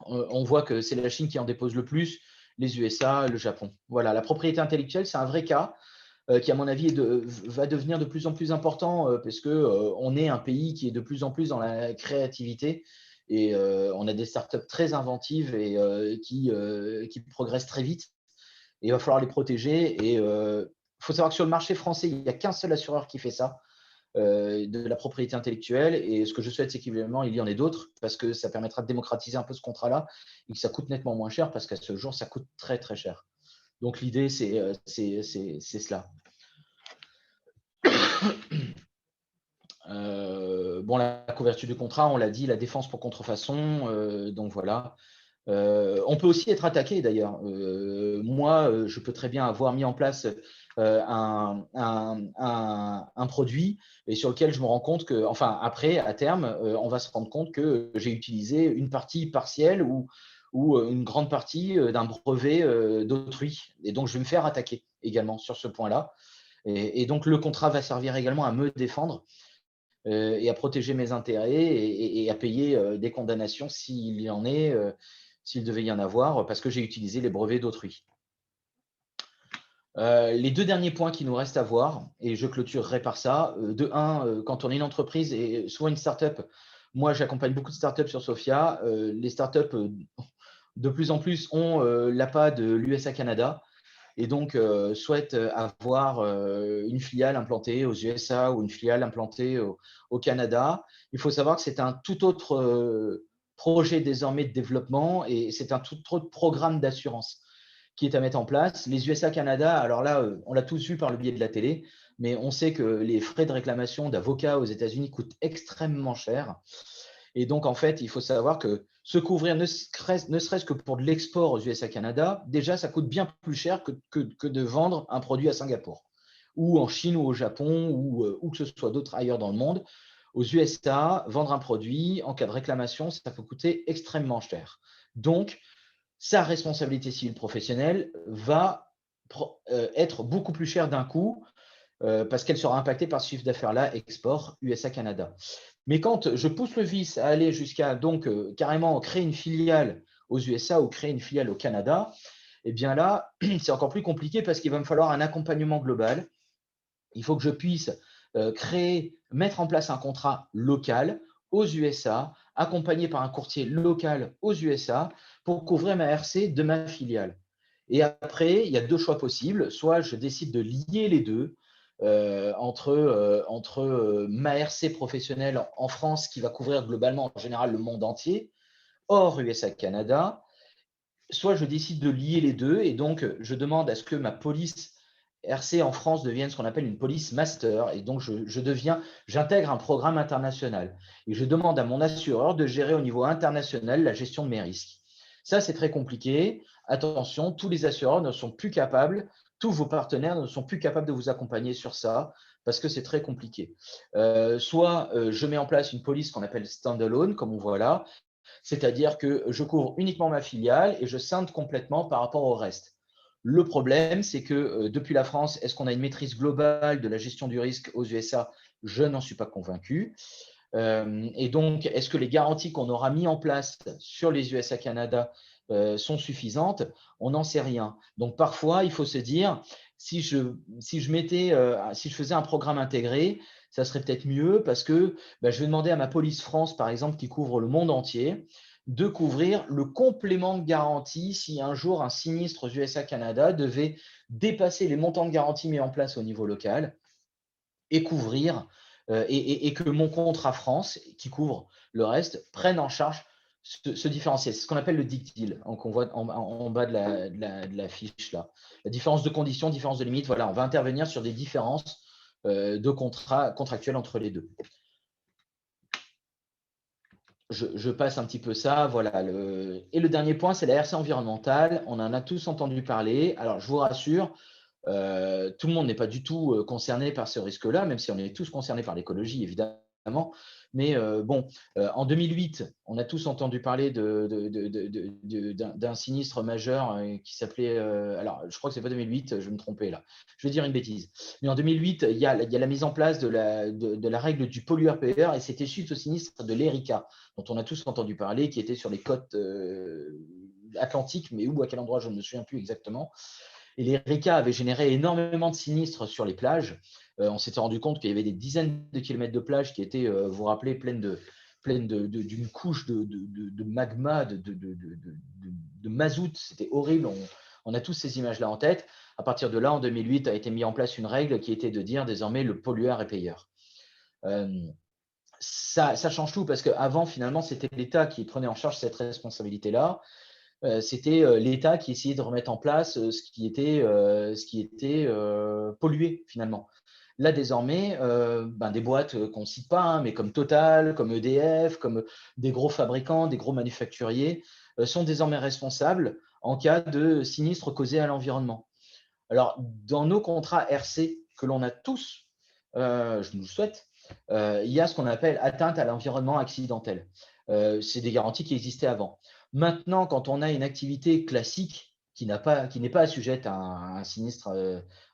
On voit que c'est la Chine qui en dépose le plus, les USA, le Japon. Voilà, la propriété intellectuelle, c'est un vrai cas qui, à mon avis, va devenir de plus en plus important parce qu'on est un pays qui est de plus en plus dans la créativité et on a des startups très inventives et qui progressent très vite. Et il va falloir les protéger. Et il faut savoir que sur le marché français, il n'y a qu'un seul assureur qui fait ça, de la propriété intellectuelle. Et ce que je souhaite, c'est qu'évidemment, il y en ait d'autres, parce que ça permettra de démocratiser un peu ce contrat-là et que ça coûte nettement moins cher, parce qu'à ce jour, ça coûte très, très cher. Donc, l'idée, c'est cela. Bon, la couverture du contrat, on l'a dit, la défense pour contrefaçon. Donc, voilà. On peut aussi être attaqué d'ailleurs. Moi, je peux très bien avoir mis en place un produit et sur lequel je me rends compte que, enfin, après, à terme, on va se rendre compte que j'ai utilisé une partie partielle ou une grande partie d'un brevet d'autrui. Et donc, je vais me faire attaquer également sur ce point-là. Et donc, le contrat va servir également à me défendre et à protéger mes intérêts et à payer des condamnations s'il y en est. S'il devait y en avoir, parce que j'ai utilisé les brevets d'autrui. Les deux derniers points qui nous restent à voir, et je clôturerai par ça. De un, quand on est une entreprise et soit une startup, moi j'accompagne beaucoup de startups sur Sophia. Les startups de plus en plus ont l'APA de l'USA-Canada et donc souhaitent avoir une filiale implantée aux USA ou une filiale implantée au Canada. Il faut savoir que c'est un tout autre projet désormais de développement et c'est un tout autre programme d'assurance qui est à mettre en place. Les USA-Canada, alors là, on l'a tous vu par le biais de la télé, mais on sait que les frais de réclamation d'avocats aux États-Unis coûtent extrêmement cher. Et donc, en fait, il faut savoir que se couvrir, ne serait-ce que pour de l'export aux USA-Canada, déjà, ça coûte bien plus cher que de vendre un produit à Singapour ou en Chine ou au Japon ou où que ce soit d'autre ailleurs dans le monde. Aux USA, vendre un produit en cas de réclamation, ça peut coûter extrêmement cher. Donc, sa responsabilité civile professionnelle va être beaucoup plus chère d'un coup parce qu'elle sera impactée par ce chiffre d'affaires-là, export USA-Canada. Mais quand je pousse le vice à aller jusqu'à donc carrément créer une filiale aux USA ou créer une filiale au Canada, eh bien là, c'est encore plus compliqué parce qu'il va me falloir un accompagnement global. Il faut que je puisse mettre en place un contrat local aux USA, accompagné par un courtier local aux USA pour couvrir ma RC de ma filiale. Et après, il y a deux choix possibles. Soit je décide de lier les deux entre ma RC professionnelle en France qui va couvrir globalement en général le monde entier, hors USA-Canada, soit je décide de lier les deux et donc je demande à ce que ma police RC en France devienne ce qu'on appelle une police master et donc j'intègre un programme international et je demande à mon assureur de gérer au niveau international la gestion de mes risques. Ça, c'est très compliqué. Attention, tous les assureurs ne sont plus capables, tous vos partenaires ne sont plus capables de vous accompagner sur ça parce que c'est très compliqué. Soit je mets en place une police qu'on appelle standalone, comme on voit là, c'est-à-dire que je couvre uniquement ma filiale et je scinde complètement par rapport au reste. Le problème, c'est que depuis la France, est-ce qu'on a une maîtrise globale de la gestion du risque aux USA? Je n'en suis pas convaincu. Et donc, est-ce que les garanties qu'on aura mis en place sur les USA-Canada sont suffisantes? On n'en sait rien. Donc, parfois, il faut se dire, si je faisais un programme intégré, ça serait peut-être mieux parce que je vais demander à ma police France, par exemple, qui couvre le monde entier, de couvrir le complément de garantie si un jour un sinistre aux USA-Canada devait dépasser les montants de garantie mis en place au niveau local et couvrir et que mon contrat France, qui couvre le reste, prenne en charge ce différentiel. C'est ce qu'on appelle le dict deal, qu'on voit en bas de la fiche là. La différence de conditions, différence de limite, voilà, on va intervenir sur des différences de contractuels entre les deux. Je passe un petit peu ça, voilà. Et le dernier point, c'est la RC environnementale. On en a tous entendu parler. Alors, je vous rassure, tout le monde n'est pas du tout concerné par ce risque-là, même si on est tous concernés par l'écologie, évidemment. Mais en 2008, on a tous entendu parler d'un sinistre majeur qui s'appelait… alors, je crois que ce n'est pas 2008, je vais me tromper là. Je vais dire une bêtise. Mais en 2008, il y a la mise en place de la règle du pollueur-payeur et c'était suite au sinistre de l'Erika, dont on a tous entendu parler, qui était sur les côtes atlantiques, mais où, à quel endroit, je ne me souviens plus exactement. Et l'Erika avait généré énormément de sinistres sur les plages. On s'était rendu compte qu'il y avait des dizaines de kilomètres de plages qui étaient, vous vous rappelez, pleines d'une couche de magma, de mazout. C'était horrible. On a tous ces images-là en tête. À partir de là, en 2008, a été mis en place une règle qui était de dire désormais le pollueur est payeur. Ça change tout parce qu'avant, finalement, c'était l'État qui prenait en charge cette responsabilité-là. C'était l'État qui essayait de remettre en place ce qui était pollué finalement. Là, désormais, des boîtes qu'on ne cite pas, hein, mais comme Total, comme EDF, comme des gros fabricants, des gros manufacturiers, sont désormais responsables en cas de sinistre causé à l'environnement. Alors, dans nos contrats RC que l'on a tous, je nous le souhaite, il y a ce qu'on appelle atteinte à l'environnement accidentelle. C'est des garanties qui existaient avant. Maintenant, quand on a une activité classique qui n'est pas assujette à un sinistre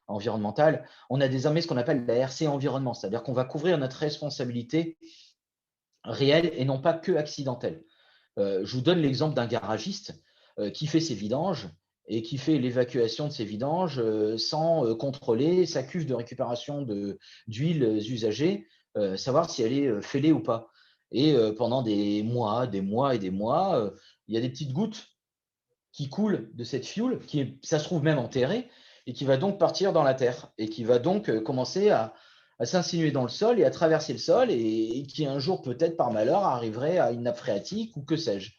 environnemental, on a désormais ce qu'on appelle la RC environnement, c'est-à-dire qu'on va couvrir notre responsabilité réelle et non pas que accidentelle. Je vous donne l'exemple d'un garagiste qui fait ses vidanges et qui fait l'évacuation de ses vidanges sans contrôler sa cuve de récupération d'huiles usagées, savoir si elle est fêlée ou pas. Et pendant des mois et des mois, il y a des petites gouttes qui coulent de cette fuel, ça se trouve même enterrée, et qui va donc partir dans la terre, et qui va donc commencer à s'insinuer dans le sol et à traverser le sol, et qui un jour, peut-être par malheur, arriverait à une nappe phréatique ou que sais-je.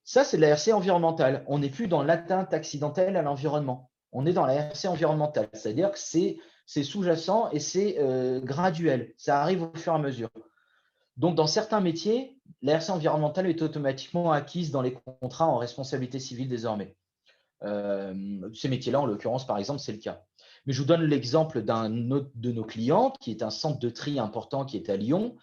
Ça, c'est de la RC environnementale. On n'est plus dans l'atteinte accidentelle à l'environnement. On est dans la RC environnementale, c'est-à-dire que c'est sous-jacent et c'est graduel. Ça arrive au fur et à mesure. Donc, dans certains métiers, la RC environnementale est automatiquement acquise dans les contrats en responsabilité civile désormais. Ces métiers-là, en l'occurrence, par exemple, c'est le cas. Mais je vous donne l'exemple d'un autre de nos clients qui est un centre de tri important qui est à Lyon.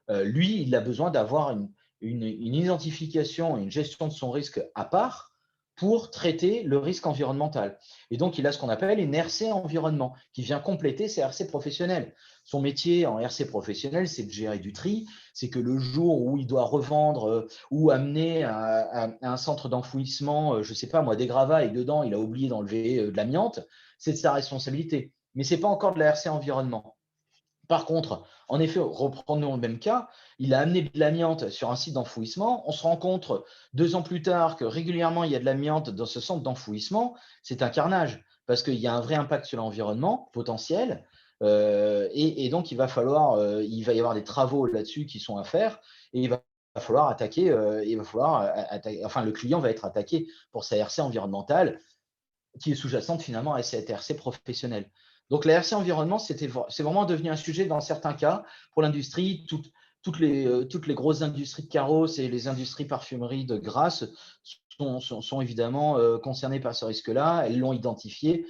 Lui, il a besoin d'avoir une identification et une gestion de son risque à part pour traiter le risque environnemental. Et donc, il a ce qu'on appelle une RC environnement qui vient compléter ses RC professionnels. Son métier en RC professionnel, c'est de gérer du tri. C'est que le jour où il doit revendre ou amener à un centre d'enfouissement, je ne sais pas moi, des gravats et dedans, il a oublié d'enlever de l'amiante, c'est de sa responsabilité. Mais ce n'est pas encore de la RC environnement. Par contre, en effet, reprenons le même cas, il a amené de l'amiante sur un site d'enfouissement. On se rend compte 2 ans plus tard que régulièrement, il y a de l'amiante dans ce centre d'enfouissement. C'est un carnage parce qu'il y a un vrai impact sur l'environnement potentiel. Et donc, il va y avoir des travaux là-dessus qui sont à faire et il va falloir attaquer, enfin, le client va être attaqué pour sa RC environnementale qui est sous-jacente finalement à cette RC professionnelle. Donc la RC environnement, c'est vraiment devenu un sujet dans certains cas pour l'industrie. Toutes les grosses industries de carrosses et les industries parfumerie de Grasse sont évidemment concernées par ce risque-là. Elles l'ont identifié,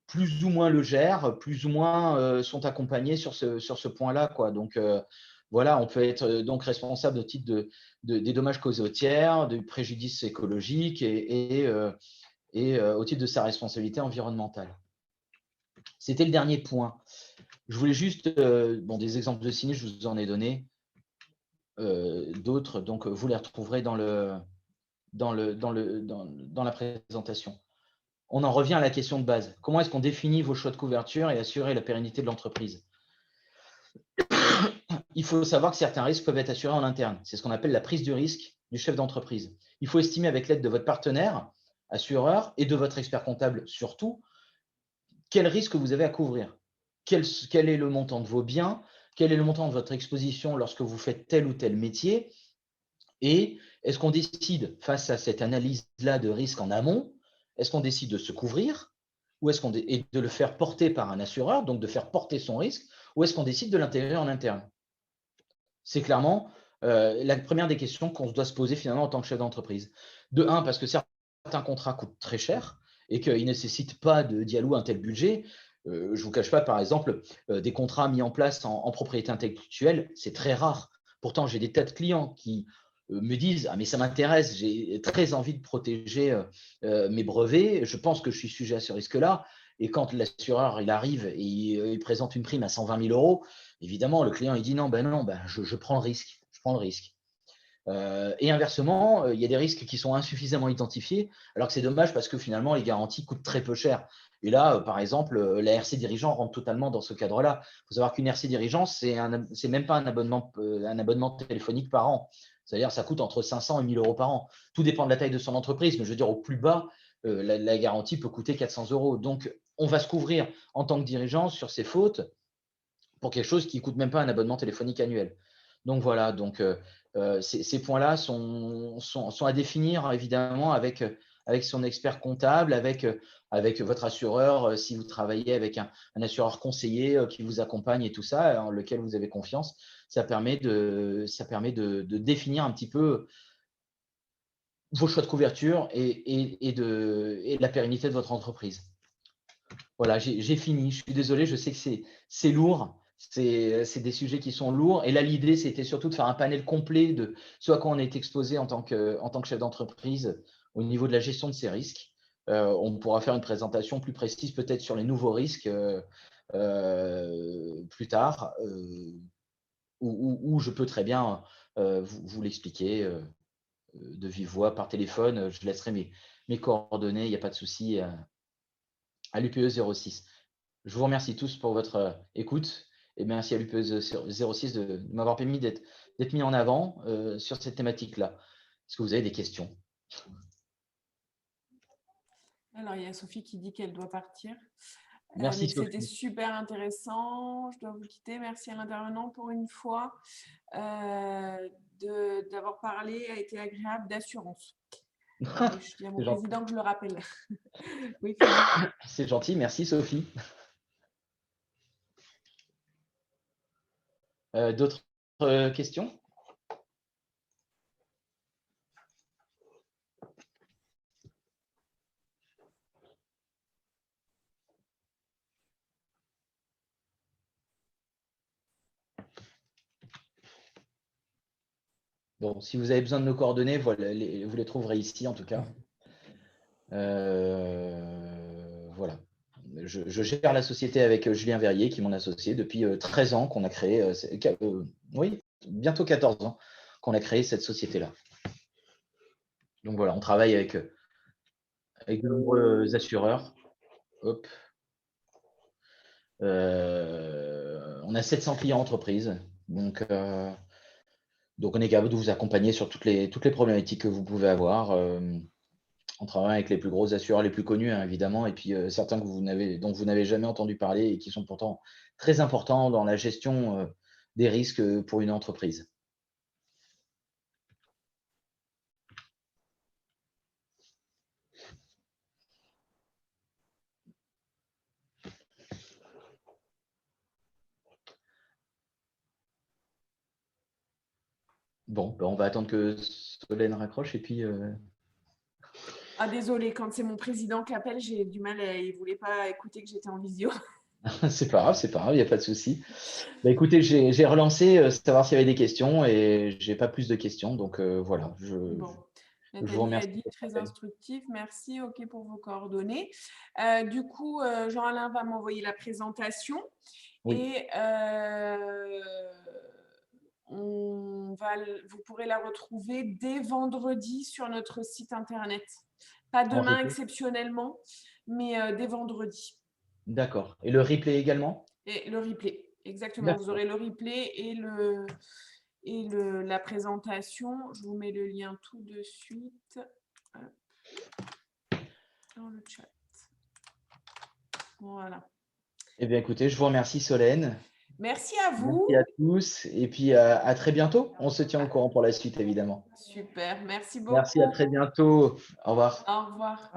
plus ou moins le gèrent, plus ou moins sont accompagnées sur ce point-là, quoi. Donc voilà, on peut être donc responsable au titre des dommages causés aux tiers, du préjudice écologique et au titre de sa responsabilité environnementale. C'était le dernier point. Je voulais juste, des exemples de sinistres, je vous en ai donné d'autres, donc vous les retrouverez dans la présentation. On en revient à la question de base. Comment est-ce qu'on définit vos choix de couverture et assurer la pérennité de l'entreprise? Il faut savoir que certains risques peuvent être assurés en interne. C'est ce qu'on appelle la prise du risque du chef d'entreprise. Il faut estimer avec l'aide de votre partenaire, assureur, et de votre expert comptable surtout, quel risque vous avez à couvrir. Quel est le montant de vos biens? Quel est le montant de votre exposition lorsque vous faites tel ou tel métier? Et est-ce qu'on décide, face à cette analyse-là de risque en amont, est-ce qu'on décide de se couvrir ou et de le faire porter par un assureur, donc de faire porter son risque, ou est-ce qu'on décide de l'intégrer en interne? C'est clairement la première des questions qu'on doit se poser finalement en tant que chef d'entreprise. De un, parce que certains contrats coûtent très cher et qu'ils ne nécessitent pas d'y allouer un tel budget. Je ne vous cache pas, par exemple, des contrats mis en place en propriété intellectuelle, c'est très rare. Pourtant, j'ai des tas de clients qui me disent « Ah, mais ça m'intéresse, j'ai très envie de protéger mes brevets, je pense que je suis sujet à ce risque-là. » Et quand l'assureur il arrive et il présente une prime à 120 000 euros, évidemment, le client il dit non, je prends le risque. Je prends le risque. Et inversement, il y a des risques qui sont insuffisamment identifiés, alors que c'est dommage parce que finalement, les garanties coûtent très peu cher. Et là, par exemple, la RC dirigeant rentre totalement dans ce cadre-là. Il faut savoir qu'une RC dirigeant, c'est même pas un abonnement téléphonique par an. C'est-à-dire ça coûte entre 500 et 1 000 euros par an. Tout dépend de la taille de son entreprise, mais je veux dire, au plus bas, la garantie peut coûter 400 euros. Donc, on va se couvrir en tant que dirigeant sur ses fautes pour quelque chose qui ne coûte même pas un abonnement téléphonique annuel. Donc voilà, ces points-là sont à définir évidemment avec son expert comptable, avec votre assureur, si vous travaillez avec un assureur conseiller qui vous accompagne et tout ça, en lequel vous avez confiance. Ça permet de définir un petit peu vos choix de couverture et de la pérennité de votre entreprise. Voilà, j'ai fini. Je suis désolé, je sais que c'est lourd. C'est des sujets qui sont lourds. Et là, l'idée, c'était surtout de faire un panel complet de ce à quoi on est exposé en tant que chef d'entreprise au niveau de la gestion de ces risques. On pourra faire une présentation plus précise peut-être sur les nouveaux risques plus tard, où je peux très bien vous l'expliquer de vive voix par téléphone. Je laisserai mes coordonnées, il n'y a pas de souci, à l'UPE 06. Je vous remercie tous pour votre écoute et merci à l'UPE 06 de m'avoir permis d'être mis en avant sur cette thématique-là. Est-ce que vous avez des questions? Alors, il y a Sophie qui dit qu'elle doit partir. Merci, mais c'était Sophie. super intéressant. Je dois vous quitter. Merci à l'intervenant pour une fois. D'avoir parlé a été agréable d'assurance. Je dis à mon président que je le rappelle. Oui, Philippe. C'est gentil, merci Sophie. D'autres questions? Bon, si vous avez besoin de nos coordonnées, voilà, vous les trouverez ici en tout cas. Voilà. Je gère la société avec Julien Verrier, qui est mon associé, depuis 13 ans qu'on a créé, oui, bientôt 14 ans qu'on a créé cette société-là. Donc voilà, on travaille avec de nombreux assureurs. Hop. on a 700 clients entreprises. Donc, on est capable de vous accompagner sur toutes les problématiques que vous pouvez avoir. On travaille avec les plus gros assureurs, les plus connus, hein, évidemment, et puis certains dont vous n'avez jamais entendu parler et qui sont pourtant très importants dans la gestion des risques pour une entreprise. Bon, ben on va attendre que Solène raccroche et puis… Ah, désolé, quand c'est mon président qui appelle, j'ai du mal, il ne voulait pas écouter que j'étais en visio. C'est pas grave, il n'y a pas de souci. Bah, écoutez, j'ai relancé, savoir s'il y avait des questions et j'ai pas plus de questions. Donc voilà, Bon. je vous remercie. Nathalie a dit très instructif, merci, ok pour vos coordonnées. Du coup, Jean-Alain va m'envoyer la présentation et vous pourrez la retrouver dès vendredi sur notre site internet. Pas demain exceptionnellement, mais dès vendredi. D'accord. Et le replay également? Et le replay, exactement. Vous aurez le replay et la présentation. Je vous mets le lien tout de suite dans le chat. Voilà. Eh bien, écoutez, je vous remercie, Solène. Merci à vous. Merci à tous. Et puis, à très bientôt. On se tient au courant pour la suite, évidemment. Super. Merci beaucoup. Merci, à très bientôt. Au revoir. Au revoir.